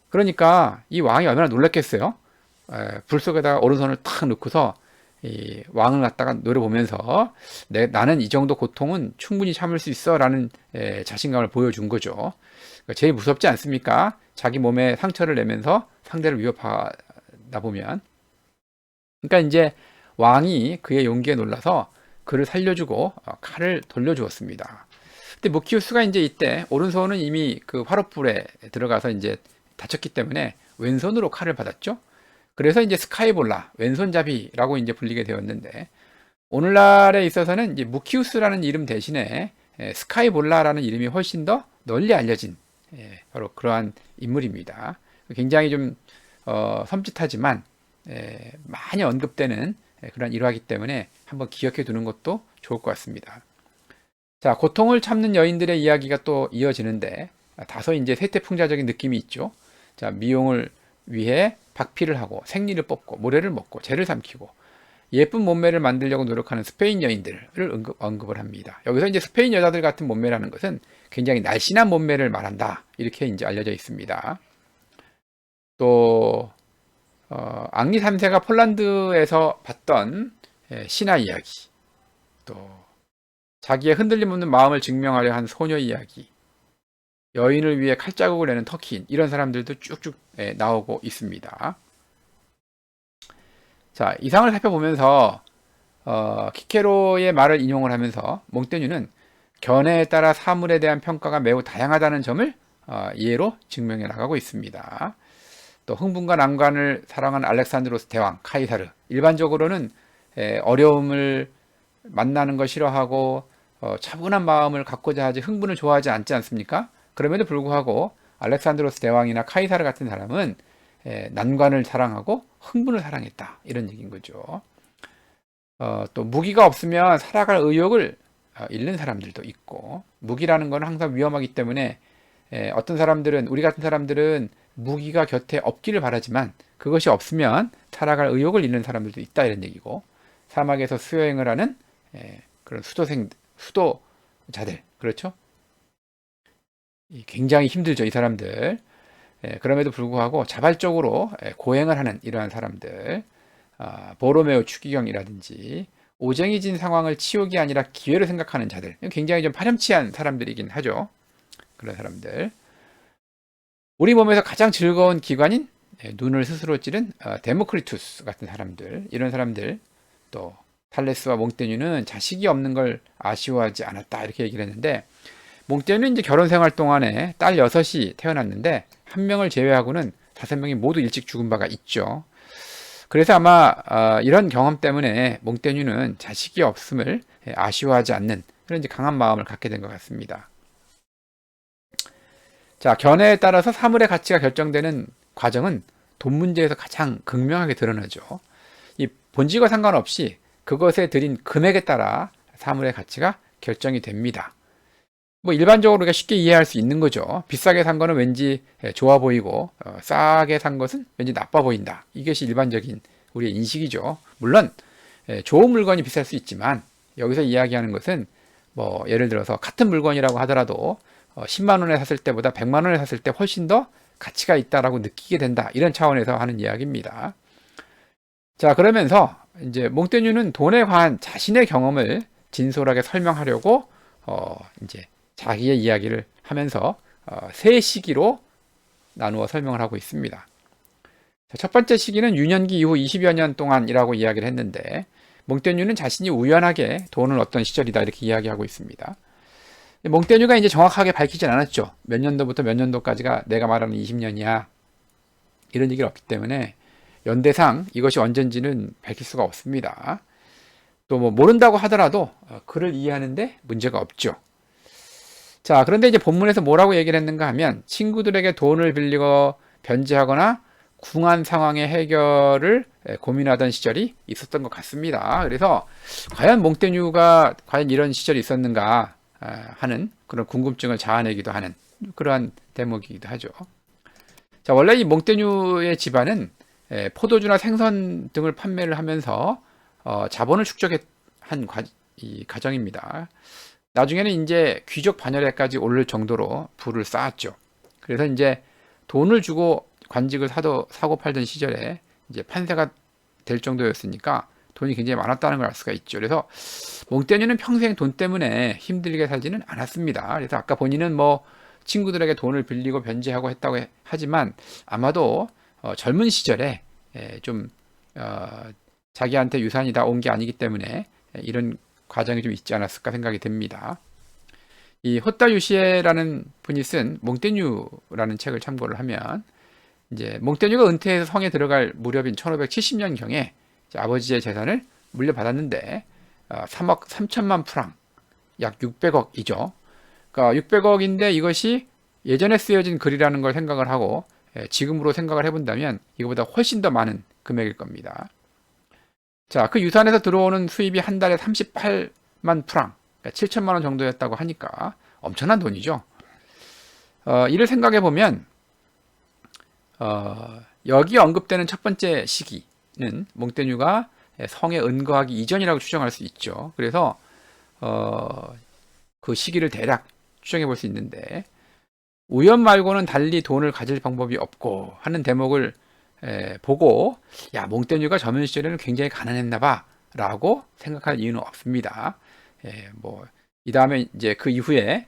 그러니까 이 왕이 얼마나 놀랐겠어요. 불 속에다가 오른손을 탁 넣고서 이 왕을 갖다가 노려보면서 나는 이 정도 고통은 충분히 참을 수 있어 라는 자신감을 보여준 거죠. 제일 무섭지 않습니까? 자기 몸에 상처를 내면서 상대를 위협하다 보면. 그러니까 이제 왕이 그의 용기에 놀라서 그를 살려주고 칼을 돌려주었습니다. 근데 무키우스가 이제 이때 오른손은 이미 그 화롯불에 들어가서 이제 다쳤기 때문에 왼손으로 칼을 받았죠. 그래서 이제 스카이볼라, 왼손잡이라고 이제 불리게 되었는데, 오늘날에 있어서는 이제 무키우스라는 이름 대신에 스카이볼라라는 이름이 훨씬 더 널리 알려진 바로 그러한 인물입니다. 굉장히 좀 섬찟하지만 많이 언급되는 그런 일화이기 때문에 한번 기억해 두는 것도 좋을 것 같습니다. 자, 고통을 참는 여인들의 이야기가 또 이어지는데 다소 이제 세태풍자적인 느낌이 있죠. 자, 미용을 위해 박피를 하고 생리를 뽑고 모래를 먹고 재를 삼키고 예쁜 몸매를 만들려고 노력하는 스페인 여인들을 언급을 합니다. 여기서 이제 스페인 여자들 같은 몸매라는 것은 굉장히 날씬한 몸매를 말한다. 이렇게 이제 알려져 있습니다. 또 앙리 3세가 폴란드에서 봤던 신화 이야기, 또 자기의 흔들림 없는 마음을 증명하려 한 소녀 이야기, 여인을 위해 칼자국을 내는 터키인, 이런 사람들도 쭉쭉 나오고 있습니다. 자, 이상을 살펴보면서 키케로의 말을 인용을 하면서 몽테뉴는 견해에 따라 사물에 대한 평가가 매우 다양하다는 점을 예로 증명해 나가고 있습니다. 또 흥분과 난관을 사랑한 알렉산드로스 대왕, 카이사르, 일반적으로는 어려움을 만나는 걸 싫어하고 차분한 마음을 갖고자 하지 흥분을 좋아하지 않지 않습니까? 그럼에도 불구하고 알렉산드로스 대왕이나 카이사르 같은 사람은 난관을 사랑하고 흥분을 사랑했다, 이런 얘기인 거죠. 또 무기가 없으면 살아갈 의욕을 잃는 사람들도 있고, 무기라는 건 항상 위험하기 때문에 어떤 사람들은, 우리 같은 사람들은 무기가 곁에 없기를 바라지만 그것이 없으면 살아갈 의욕을 잃는 사람들도 있다, 이런 얘기고, 사막에서 수여행을 하는 그런 수도자들, 그렇죠? 굉장히 힘들죠, 이 사람들. 그럼에도 불구하고 자발적으로 고행을 하는 이러한 사람들, 보로메오 추기경이라든지 오쟁이진 상황을 치욕이 아니라 기회로 생각하는 자들, 굉장히 좀 파렴치한 사람들이긴 하죠. 그런 사람들. 우리 몸에서 가장 즐거운 기관인 눈을 스스로 찌른 데모크리투스 같은 사람들, 이런 사람들, 또 탈레스와 몽테뉴는 자식이 없는 걸 아쉬워하지 않았다, 이렇게 얘기를 했는데, 몽테뉴는 이제 결혼 생활 동안에 딸 6이 태어났는데 한 명을 제외하고는 5명이 모두 일찍 죽은 바가 있죠. 그래서 아마 이런 경험 때문에 몽테뉴는 자식이 없음을 아쉬워하지 않는 그런 이제 강한 마음을 갖게 된 것 같습니다. 자, 견해에 따라서 사물의 가치가 결정되는 과정은 돈 문제에서 가장 극명하게 드러나죠. 이 본질과 상관없이 그것에 들인 금액에 따라 사물의 가치가 결정이 됩니다. 뭐 일반적으로 우리가 쉽게 이해할 수 있는 거죠. 비싸게 산 거는 왠지 좋아 보이고 싸게 산 것은 왠지 나빠 보인다. 이것이 일반적인 우리의 인식이죠. 물론 좋은 물건이 비쌀 수 있지만 여기서 이야기하는 것은 뭐 예를 들어서 같은 물건이라고 하더라도 10만 원에 샀을 때보다 100만 원에 샀을 때 훨씬 더 가치가 있다라고 느끼게 된다, 이런 차원에서 하는 이야기입니다. 자, 그러면서 이제 몽테뉴는 돈에 관한 자신의 경험을 진솔하게 설명하려고 이제 자기의 이야기를 하면서 세 시기로 나누어 설명을 하고 있습니다. 첫 번째 시기는 유년기 이후 20여 년 동안이라고 이야기를 했는데, 몽테뉴는 자신이 우연하게 돈을 얻던 시절이다, 이렇게 이야기하고 있습니다. 몽테뉴가 이제 정확하게 밝히진 않았죠. 몇 년도부터 몇 년도까지가 내가 말하는 20년이야, 이런 얘기가 없기 때문에 연대상 이것이 언젠지는 밝힐 수가 없습니다. 또 뭐 모른다고 하더라도 그를 이해하는데 문제가 없죠. 자, 그런데 이제 본문에서 뭐라고 얘기를 했는가 하면, 친구들에게 돈을 빌리고 변제하거나 궁한 상황의 해결을 고민하던 시절이 있었던 것 같습니다. 그래서 과연 몽테뉴가 과연 이런 시절이 있었는가 하는 그런 궁금증을 자아내기도 하는 그러한 대목이기도 하죠. 자, 원래 이 몽테뉴의 집안은 포도주나 생선 등을 판매를 하면서 자본을 축적한 이 가정입니다. 나중에는 이제 귀족 반열에까지 오를 정도로 부를 쌓았죠. 그래서 이제 돈을 주고 관직을 사고 팔던 시절에 이제 판세가 될 정도였으니까 돈이 굉장히 많았다는 걸 알 수가 있죠. 그래서 몽테뉴는 평생 돈 때문에 힘들게 살지는 않았습니다. 그래서 아까 본인은 뭐 친구들에게 돈을 빌리고 변제하고 했다고 하지만 아마도 젊은 시절에 좀 자기한테 유산이 다 온 게 아니기 때문에 이런 과정이 좀 있지 않았을까 생각이 됩니다. 이 호타 유시에라는 분이 쓴 몽테뉴라는 책을 참고를 하면, 이제 몽테뉴가 은퇴해서 성에 들어갈 무렵인 1570년경에 아버지의 재산을 물려받았는데 3억 3천만 프랑, 약 600억이죠. 그러니까 600억인데 이것이 예전에 쓰여진 글이라는 걸 생각을 하고 지금으로 생각을 해본다면 이거보다 훨씬 더 많은 금액일 겁니다. 자, 그 유산에서 들어오는 수입이 한 달에 38만 프랑, 그러니까 7천만 원 정도였다고 하니까 엄청난 돈이죠. 이를 생각해 보면 여기 언급되는 첫 번째 시기는 몽테뉴가 성에 은거하기 이전이라고 추정할 수 있죠. 그래서 그 시기를 대략 추정해 볼 수 있는데, 우연 말고는 달리 돈을 가질 방법이 없고 하는 대목을 보고 야, 몽테뉴가 젊은 시절에는 굉장히 가난했나 봐 라고 생각할 이유는 없습니다. 이 다음에 이제 그 이후에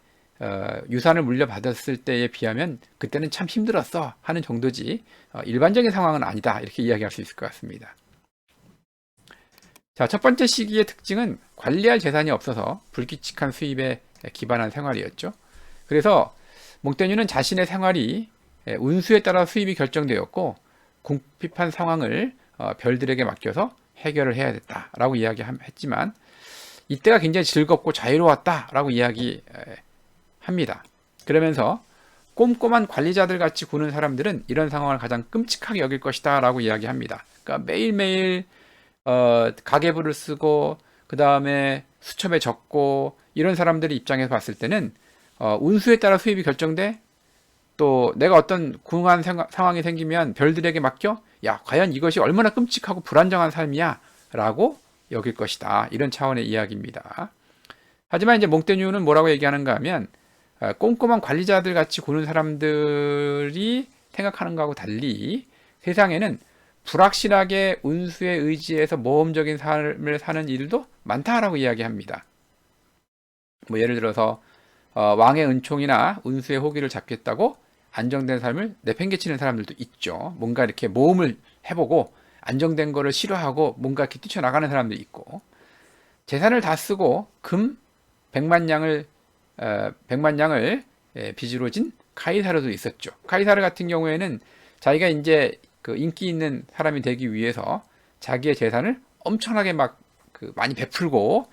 유산을 물려받았을 때에 비하면 그때는 참 힘들었어 하는 정도지 일반적인 상황은 아니다, 이렇게 이야기할 수 있을 것 같습니다. 자, 첫 번째 시기의 특징은 관리할 재산이 없어서 불규칙한 수입에 기반한 생활이었죠. 그래서 몽테뉴는 자신의 생활이 운수에 따라 수입이 결정되었고 궁핍한 상황을 별들에게 맡겨서 해결을 해야 됐다라고 이야기했지만, 이때가 굉장히 즐겁고 자유로웠다라고 이야기합니다. 그러면서 꼼꼼한 관리자들 같이 구는 사람들은 이런 상황을 가장 끔찍하게 여길 것이다 라고 이야기합니다. 그러니까 매일매일 가계부를 쓰고 그 다음에 수첩에 적고 이런 사람들의 입장에서 봤을 때는 운수에 따라 수입이 결정돼, 또 내가 어떤 궁한 상황이 생기면 별들에게 맡겨, 야, 과연 이것이 얼마나 끔찍하고 불안정한 삶이야 라고 여길 것이다, 이런 차원의 이야기입니다. 하지만 이제 몽테뉴는 뭐라고 얘기하는가 하면, 꼼꼼한 관리자들 같이 구는 사람들이 생각하는 것하고 달리 세상에는 불확실하게 운수에 의지해서 모험적인 삶을 사는 일도 많다라고 이야기합니다. 예를 들어서 왕의 은총이나 운수의 호기를 잡겠다고 안정된 삶을 내팽개치는 사람들도 있죠. 뭔가 이렇게 모험을 해보고 안정된 거를 싫어하고 뭔가 이렇게 뛰쳐나가는 사람도 있고, 재산을 다 쓰고 금 100만 양을 빚으로 진 카이사르도 있었죠. 카이사르 같은 경우에는 자기가 이제 그 인기 있는 사람이 되기 위해서 자기의 재산을 엄청나게 많이 베풀고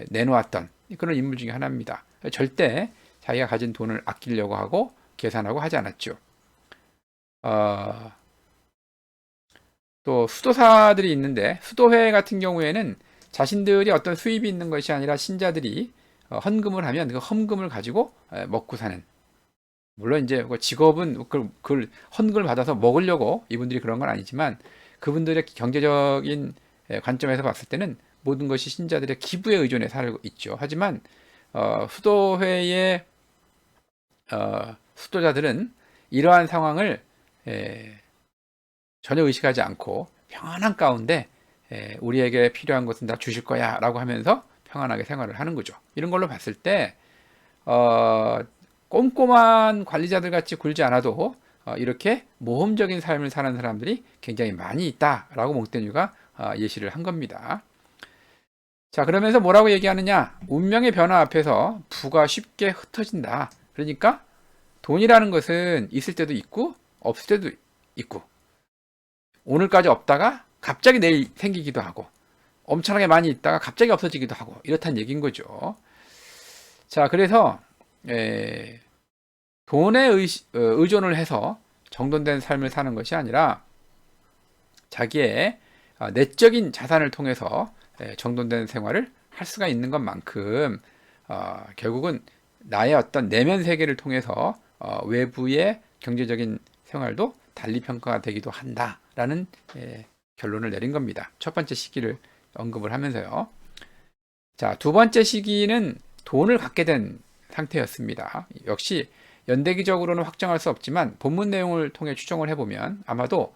내놓았던 그런 인물 중에 하나입니다. 절대 자기가 가진 돈을 아끼려고 하고 계산하고 하지 않았죠. 또 수도사들이 있는데, 수도회 같은 경우에는 자신들이 어떤 수입이 있는 것이 아니라 신자들이 헌금을 하면 그 헌금을 가지고 먹고 사는, 물론 이제 직업은 그걸 헌금을 받아서 먹으려고 이분들이 그런 건 아니지만, 그분들의 경제적인 관점에서 봤을 때는 모든 것이 신자들의 기부에 의존해 살고 있죠. 하지만 수도회의 수도자들은 이러한 상황을 전혀 의식하지 않고 평안한 가운데 우리에게 필요한 것은 다 주실 거야 라고 하면서 평안하게 생활을 하는 거죠. 이런 걸로 봤을 때 꼼꼼한 관리자들 같이 굴지 않아도 이렇게 모험적인 삶을 사는 사람들이 굉장히 많이 있다라고 몽테뉴가 예시를 한 겁니다. 자, 그러면서 뭐라고 얘기하느냐? 운명의 변화 앞에서 부가 쉽게 흩어진다. 그러니까 돈이라는 것은 있을 때도 있고 없을 때도 있고, 오늘까지 없다가 갑자기 내일 생기기도 하고, 엄청나게 많이 있다가 갑자기 없어지기도 하고, 이렇다는 얘기인 거죠. 자, 그래서 돈에 의존을 해서 정돈된 삶을 사는 것이 아니라 자기의 내적인 자산을 통해서 정돈된 생활을 할 수가 있는 것만큼 결국은 나의 어떤 내면 세계를 통해서 외부의 경제적인 생활도 달리 평가가 되기도 한다라는 결론을 내린 겁니다. 첫 번째 시기를 언급을 하면서요. 자, 두 번째 시기는 돈을 갖게 된 상태였습니다. 역시 연대기적으로는 확정할 수 없지만 본문 내용을 통해 추정을 해보면 아마도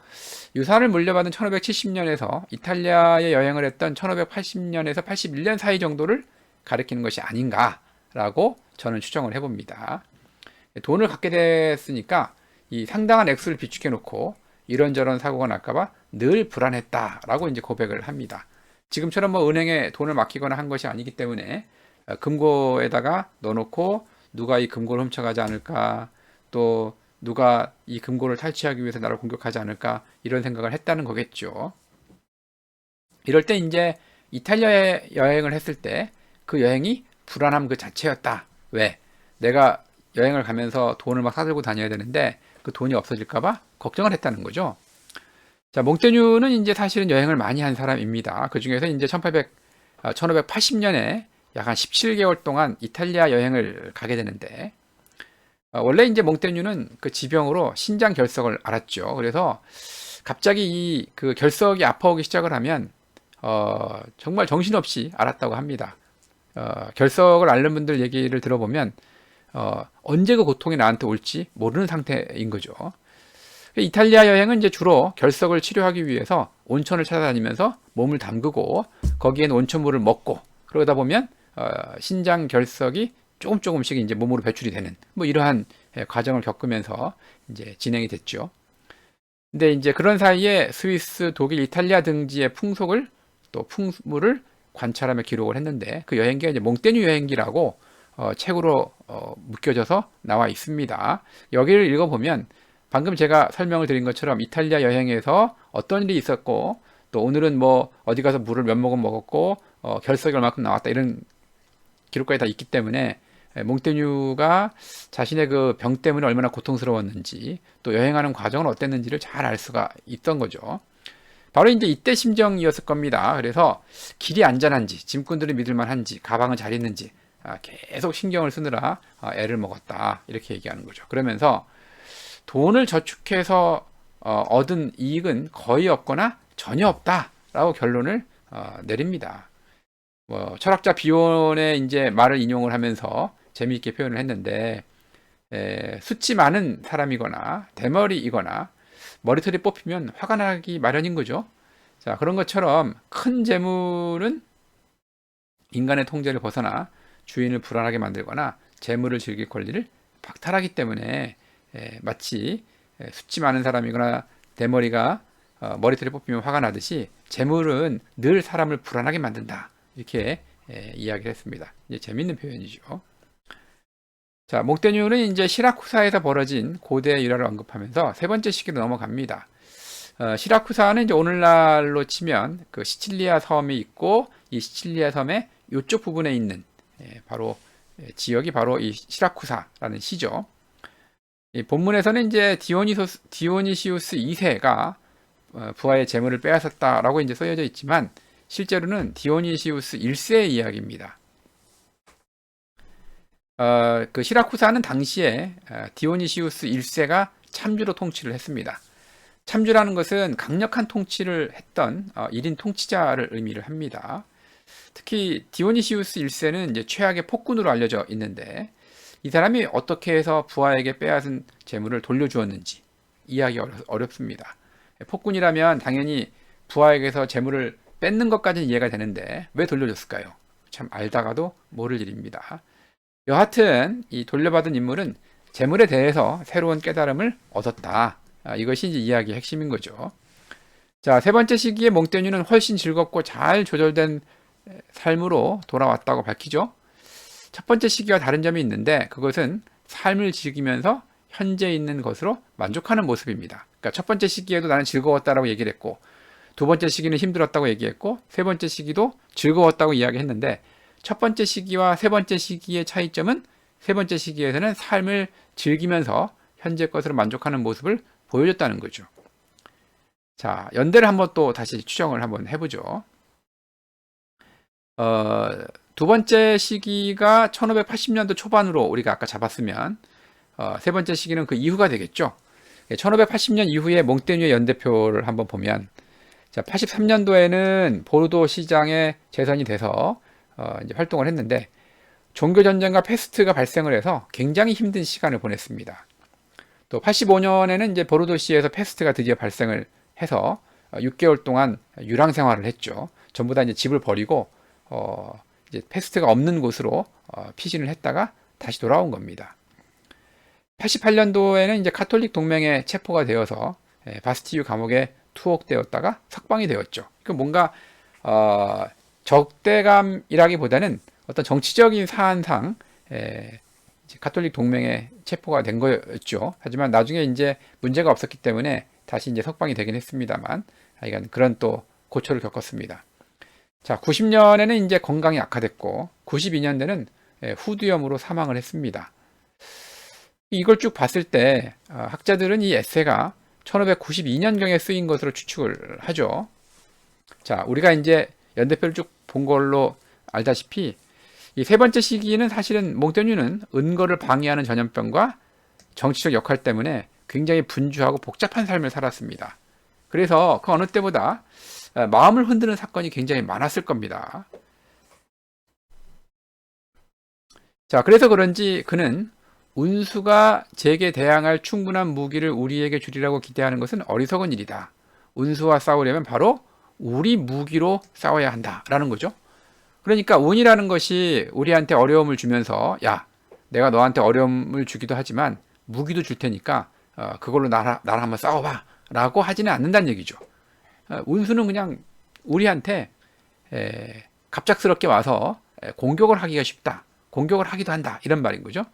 유산을 물려받은 1570년에서 이탈리아에 여행을 했던 1580년에서 81년 사이 정도를 가리키는 것이 아닌가라고 저는 추정을 해봅니다. 돈을 갖게 됐으니까 이 상당한 액수를 비축해 놓고 이런저런 사고가 날까봐 늘 불안했다라고 이제 고백을 합니다. 지금처럼 은행에 돈을 맡기거나 한 것이 아니기 때문에 금고에다가 넣어놓고 누가 이 금고를 훔쳐가지 않을까, 또 누가 이 금고를 탈취하기 위해서 나를 공격하지 않을까, 이런 생각을 했다는 거겠죠. 이럴 때 이제 이탈리아에 여행을 했을 때 그 여행이 불안함 그 자체였다. 왜? 내가 여행을 가면서 돈을 막 사들고 다녀야 되는데 그 돈이 없어질까봐 걱정을 했다는 거죠. 자, 몽테뉴는 이제 사실은 여행을 많이 한 사람입니다. 그 중에서 이제 1580년에 약 한 17개월 동안 이탈리아 여행을 가게 되는데, 원래 이제 몽테뉴는 그 지병으로 신장 결석을 앓았죠. 그래서 갑자기 이 그 결석이 아파오기 시작을 하면 정말 정신없이 앓았다고 합니다. 결석을 앓는 분들 얘기를 들어보면 언제 그 고통이 나한테 올지 모르는 상태인 거죠. 이탈리아 여행은 이제 주로 결석을 치료하기 위해서 온천을 찾아다니면서 몸을 담그고 거기엔 온천물을 먹고 그러다 보면 신장 결석이 조금씩 이제 몸으로 배출이 되는 뭐 이러한 과정을 겪으면서 이제 진행이 됐죠. 근데 이제 그런 사이에 스위스, 독일, 이탈리아 등지의 풍속을 또 풍물을 관찰하며 기록을 했는데 그 여행기가 이제 몽테뉴 여행기라고 책으로 묶여져서 나와 있습니다. 여기를 읽어보면 방금 제가 설명을 드린 것처럼 이탈리아 여행에서 어떤 일이 있었고 또 오늘은 뭐 어디 가서 물을 몇 모금 먹었고 결석이 얼마큼 나왔다 이런 기록까지 다 있기 때문에 몽테뉴가 자신의 그 병 때문에 얼마나 고통스러웠는지 또 여행하는 과정은 어땠는지를 잘 알 수가 있던 거죠. 바로 이제 이때 심정이었을 겁니다. 그래서 길이 안전한지, 짐꾼들이 믿을만한지, 가방은 잘 있는지 계속 신경을 쓰느라 애를 먹었다 이렇게 얘기하는 거죠. 그러면서 돈을 저축해서 얻은 이익은 거의 없거나 전혀 없다라고 결론을 내립니다. 뭐 철학자 비온의 이제 말을 인용을 하면서 재미있게 표현을 했는데 숫지 많은 사람이거나 대머리이거나 머리털이 뽑히면 화가 나기 마련인 거죠. 자, 그런 것처럼 큰 재물은 인간의 통제를 벗어나 주인을 불안하게 만들거나 재물을 즐길 권리를 박탈하기 때문에 마치 숫지 많은 사람이거나 대머리가 머리털이 뽑히면 화가 나듯이 재물은 늘 사람을 불안하게 만든다. 이렇게 이야기를 했습니다. 이제 재밌는 표현이죠. 자, 몽테뉴는 이제 시라쿠사에서 벌어진 고대의 일화를 언급하면서 세 번째 시기로 넘어갑니다. 시라쿠사는 이제 오늘날로 치면 그 시칠리아 섬이 있고 이 시칠리아 섬의 이쪽 부분에 있는 바로 지역이 바로 이 시라쿠사라는 시죠. 이 본문에서는 이제 디오니시우스 2세가 부하의 재물을 빼앗았다라고 이제 써져 있지만 실제로는 디오니시우스 1세의 이야기입니다. 그 시라쿠사는 당시에 디오니시우스 1세가 참주로 통치를 했습니다. 참주라는 것은 강력한 통치를 했던 1인 통치자를 의미를 합니다. 특히 디오니시우스 1세는 이제 최악의 폭군으로 알려져 있는데 이 사람이 어떻게 해서 부하에게 빼앗은 재물을 돌려주었는지 이해하기 어렵습니다. 폭군이라면 당연히 부하에게서 재물을 뺏는 것까지는 이해가 되는데 왜 돌려줬을까요? 참 알다가도 모를 일입니다. 여하튼 이 돌려받은 인물은 재물에 대해서 새로운 깨달음을 얻었다. 이것이 이제 이야기의 핵심인 거죠. 자, 세 번째 시기에 몽테뉴는 훨씬 즐겁고 잘 조절된 삶으로 돌아왔다고 밝히죠. 첫 번째 시기와 다른 점이 있는데 그것은 삶을 즐기면서 현재 있는 것으로 만족하는 모습입니다. 그러니까 첫 번째 시기에도 나는 즐거웠다라고 얘기를 했고 두 번째 시기는 힘들었다고 얘기했고 세 번째 시기도 즐거웠다고 이야기했는데 첫 번째 시기와 세 번째 시기의 차이점은 세 번째 시기에서는 삶을 즐기면서 현재 것으로 만족하는 모습을 보여줬다는 거죠. 자, 연대를 한번 또 다시 추정을 한번 해보죠. 두 번째 시기가 1580년도 초반으로 우리가 아까 잡았으면 세 번째 시기는 그 이후가 되겠죠. 1580년 이후에 몽테뉴의 연대표를 한번 보면 자, 83년도에는 보르도 시장에 재선이 돼서 이제 활동을 했는데 종교 전쟁과 패스트가 발생을 해서 굉장히 힘든 시간을 보냈습니다. 또 85년에는 이제 보르도시에서 패스트가 드디어 발생을 해서 6개월 동안 유랑 생활을 했죠. 전부 다 이제 집을 버리고 이제 패스트가 없는 곳으로 피신을 했다가 다시 돌아온 겁니다. 88년도에는 이제 카톨릭 동맹에 체포가 되어서 바스티유 감옥에 투옥되었다가 석방이 되었죠. 그 뭔가 적대감이라기보다는 어떤 정치적인 사안상 가톨릭 동맹에 체포가 된 거였죠. 하지만 나중에 이제 문제가 없었기 때문에 다시 이제 석방이 되긴 했습니다만, 하여간 그런 또 고초를 겪었습니다. 자, 90년에는 이제 건강이 악화됐고, 92년에는 후두염으로 사망을 했습니다. 이걸 쭉 봤을 때 학자들은 이 에세이가 1592년경에 쓰인 것으로 추측을 하죠. 자, 우리가 이제 연대표를 쭉 본 걸로 알다시피 이 세 번째 시기는 사실은 몽테뉴는 은거를 방해하는 전염병과 정치적 역할 때문에 굉장히 분주하고 복잡한 삶을 살았습니다. 그래서 그 어느 때보다 마음을 흔드는 사건이 굉장히 많았을 겁니다. 자, 그래서 그런지 그는 운수가 제게 대항할 충분한 무기를 우리에게 주리라고 기대하는 것은 어리석은 일이다. 운수와 싸우려면 바로 우리 무기로 싸워야 한다라는 거죠. 그러니까 운이라는 것이 우리한테 어려움을 주면서 야, 내가 너한테 어려움을 주기도 하지만 무기도 줄 테니까 그걸로 나랑 한번 싸워봐 라고 하지는 않는다는 얘기죠. 운수는 그냥 우리한테 갑작스럽게 와서 공격을 하기가 쉽다, 공격을 하기도 한다, 이런 말인 거죠.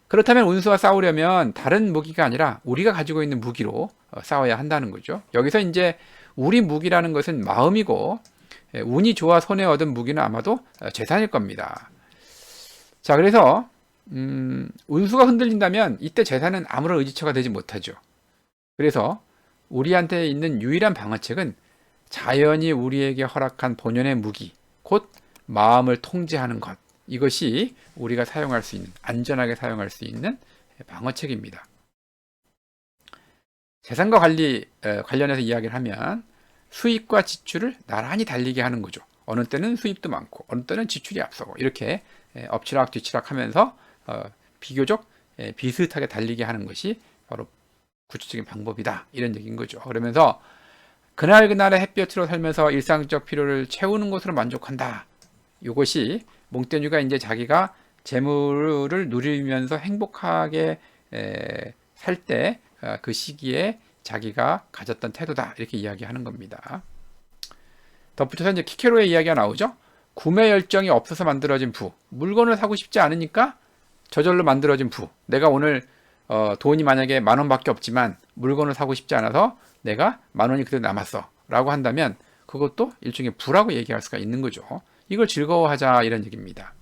그렇다면 운수와 싸우려면 다른 무기가 아니라 우리가 가지고 있는 무기로 싸워야 한다는 거죠. 여기서 이제 우리 무기라는 것은 마음이고, 운이 좋아 손에 얻은 무기는 아마도 재산일 겁니다. 자, 그래서 운수가 흔들린다면 이때 재산은 아무런 의지처가 되지 못하죠. 그래서 우리한테 있는 유일한 방어책은 자연이 우리에게 허락한 본연의 무기, 곧 마음을 통제하는 것. 이것이 우리가 사용할 수 있는, 안전하게 사용할 수 있는 방어책입니다. 재산과 관련해서 이야기를 하면 수입과 지출을 나란히 달리게 하는 거죠. 어느 때는 수입도 많고 어느 때는 지출이 앞서고, 이렇게 엎치락 뒤치락 하면서 비교적 비슷하게 달리게 하는 것이 바로 구체적인 방법이다, 이런 얘기인 거죠. 그러면서 그날그날의 햇볕으로 살면서 일상적 필요를 채우는 것으로 만족한다. 이것이 몽테뉴가 이제 자기가 재물을 누리면서 행복하게 살 때 그 시기에 자기가 가졌던 태도다, 이렇게 이야기하는 겁니다. 덧붙여서 이제 키케로의 이야기가 나오죠. 구매 열정이 없어서 만들어진 부. 물건을 사고 싶지 않으니까 저절로 만들어진 부. 내가 오늘 돈이 만약에 10,000원밖에 없지만 물건을 사고 싶지 않아서 내가 10,000원이 그대로 남았어 라고 한다면 그것도 일종의 부라고 얘기할 수가 있는 거죠. 이걸 즐거워하자, 이런 얘기입니다.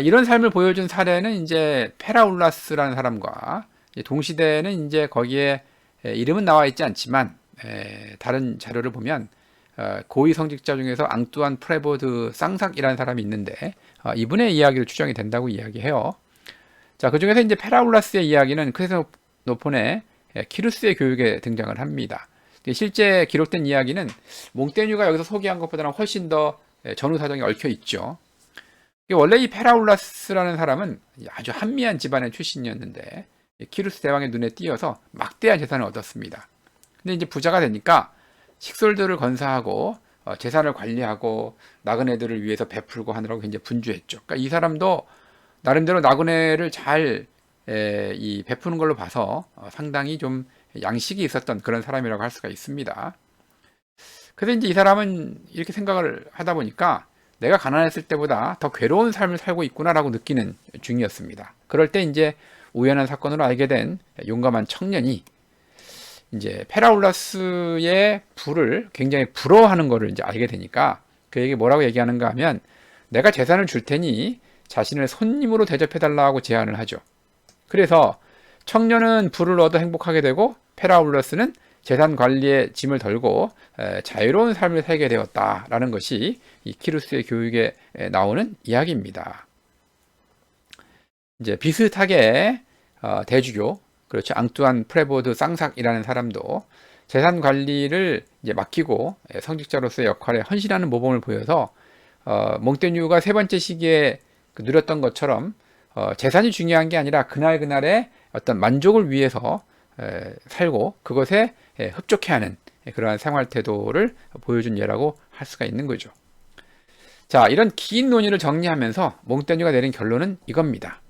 이런 삶을 보여준 사례는 이제 페라울라스라는 사람과 동시대에는 이제 거기에 이름은 나와 있지 않지만 다른 자료를 보면 고위 성직자 중에서 앙뚜안 프레보드 쌍삭이라는 사람이 있는데 이분의 이야기로 추정이 된다고 이야기해요. 자, 그 중에서 이제 페라울라스의 이야기는 크리스노폰의 키루스의 교육에 등장을 합니다. 실제 기록된 이야기는 몽테뉴가 여기서 소개한 것보다는 훨씬 더 전후 사정이 얽혀 있죠. 원래 이 페라울라스라는 사람은 아주 한미한 집안의 출신이었는데 키루스 대왕의 눈에 띄어서 막대한 재산을 얻었습니다. 근데 이제 부자가 되니까 식솔들을 건사하고 재산을 관리하고 나그네들을 위해서 베풀고 하느라고 굉장히 분주했죠. 그러니까 이 사람도 나름대로 나그네를 잘 이 베푸는 걸로 봐서 상당히 좀 양식이 있었던 그런 사람이라고 할 수가 있습니다. 그래서 이제 이 사람은 이렇게 생각을 하다 보니까 내가 가난했을 때보다 더 괴로운 삶을 살고 있구나라고 느끼는 중이었습니다. 그럴 때 이제 우연한 사건으로 알게 된 용감한 청년이 이제 페라울라스의 부를 굉장히 부러워하는 것을 이제 알게 되니까 그에게 뭐라고 얘기하는가 하면 내가 재산을 줄 테니 자신을 손님으로 대접해달라고 제안을 하죠. 그래서 청년은 부를 얻어 행복하게 되고 페라울라스는 재산 관리에 짐을 덜고 자유로운 삶을 살게 되었다라는 것이 이 키루스의 교육에 나오는 이야기입니다. 이제 비슷하게 대주교, 그렇죠, 앙뚜안 프레보드 쌍삭이라는 사람도 재산 관리를 이제 맡기고 성직자로서의 역할에 헌신하는 모범을 보여서 몽테뉴가 세 번째 시기에 누렸던 것처럼 재산이 중요한 게 아니라 그날그날의 어떤 만족을 위해서 살고 그것에 흡족해하는 그러한 생활 태도를 보여준 예라고 할 수가 있는 거죠. 자, 이런 긴 논의를 정리하면서 몽테뉴가 내린 결론은 이겁니다.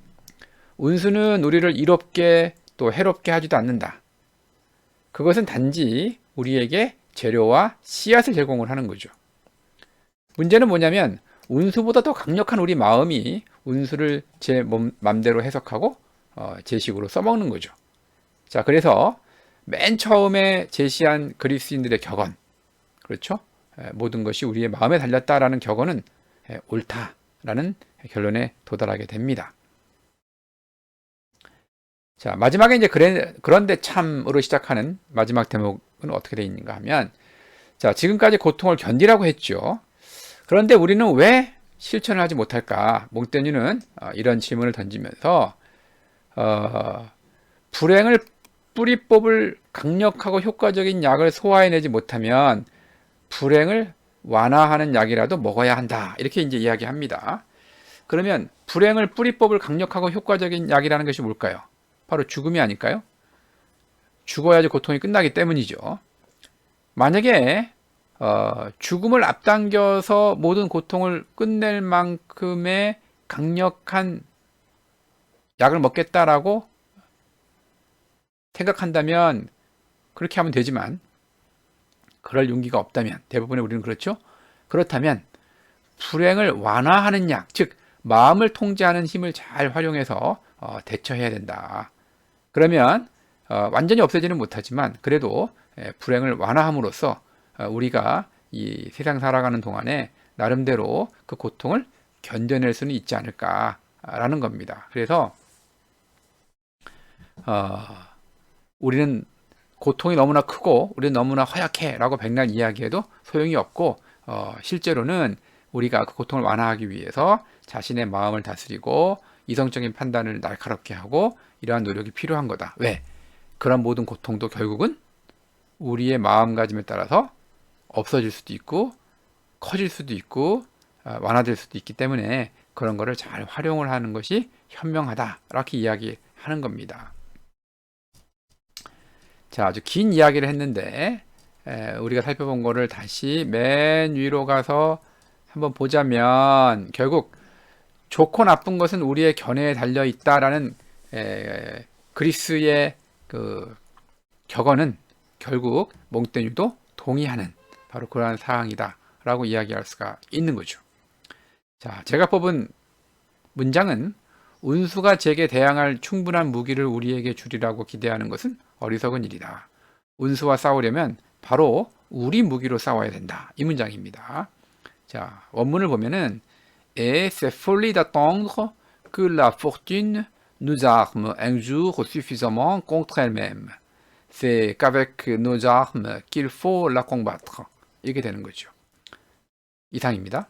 운수는 우리를 이롭게 또 해롭게 하지도 않는다. 그것은 단지 우리에게 재료와 씨앗을 제공을 하는 거죠. 문제는 뭐냐면 운수보다 더 강력한 우리 마음이 운수를 제 맘대로 해석하고 제 식으로 써먹는 거죠. 자, 그래서 맨 처음에 제시한 그리스인들의 격언, 그렇죠? 모든 것이 우리의 마음에 달렸다라는 격언은 옳다라는 결론에 도달하게 됩니다. 자, 마지막에 이제 그런데 참으로 시작하는 마지막 대목은 어떻게 되어 있는가 하면, 자, 지금까지 고통을 견디라고 했죠. 그런데 우리는 왜 실천을 하지 못할까? 몽테뉴는 이런 질문을 던지면서 불행을 뿌리 뽑을 강력하고 효과적인 약을 소화해내지 못하면 불행을 완화하는 약이라도 먹어야 한다. 이렇게 이제 이야기합니다. 그러면 불행을 뿌리 뽑을 강력하고 효과적인 약이라는 것이 뭘까요? 바로 죽음이 아닐까요? 죽어야지 고통이 끝나기 때문이죠. 만약에 죽음을 앞당겨서 모든 고통을 끝낼 만큼의 강력한 약을 먹겠다라고 생각한다면 그렇게 하면 되지만 그럴 용기가 없다면 대부분의 우리는 그렇죠. 그렇다면 불행을 완화하는 약, 즉 마음을 통제하는 힘을 잘 활용해서 대처해야 된다. 그러면 완전히 없애지는 못하지만 그래도 불행을 완화함으로써 우리가 이 세상 살아가는 동안에 나름대로 그 고통을 견뎌낼 수는 있지 않을까라는 겁니다. 그래서 우리는 고통이 너무나 크고 우리는 너무나 허약해 라고 백날 이야기해도 소용이 없고 실제로는 우리가 그 고통을 완화하기 위해서 자신의 마음을 다스리고 이성적인 판단을 날카롭게 하고 이러한 노력이 필요한 거다. 왜? 그런 모든 고통도 결국은 우리의 마음가짐에 따라서 없어질 수도 있고 커질 수도 있고 완화될 수도 있기 때문에 그런 거를 잘 활용을 하는 것이 현명하다 이렇게 이야기하는 겁니다. 자, 아주 긴 이야기를 했는데 우리가 살펴본 거를 다시 맨 위로 가서 한번 보자면 결국 좋고 나쁜 것은 우리의 견해에 달려 있다라는 그리스의 그 격언은 결국 몽테뉴도 동의하는 바로 그러한 사항이다라고 이야기할 수가 있는 거죠. 자, 제가 뽑은 문장은 운수가 제게 대항할 충분한 무기를 우리에게 주리라고 기대하는 것은 어리석은 일이다. 운수와 싸우려면 바로 우리 무기로 싸워야 된다. 이 문장입니다. 자, 원문을 보면은 Et c'est folie d'attendre que la fortune nous arme un jour suffisamment contre elle-même. C'est qu'avec nos armes qu'il faut la combattre. 이게 되는 거죠. 이상입니다.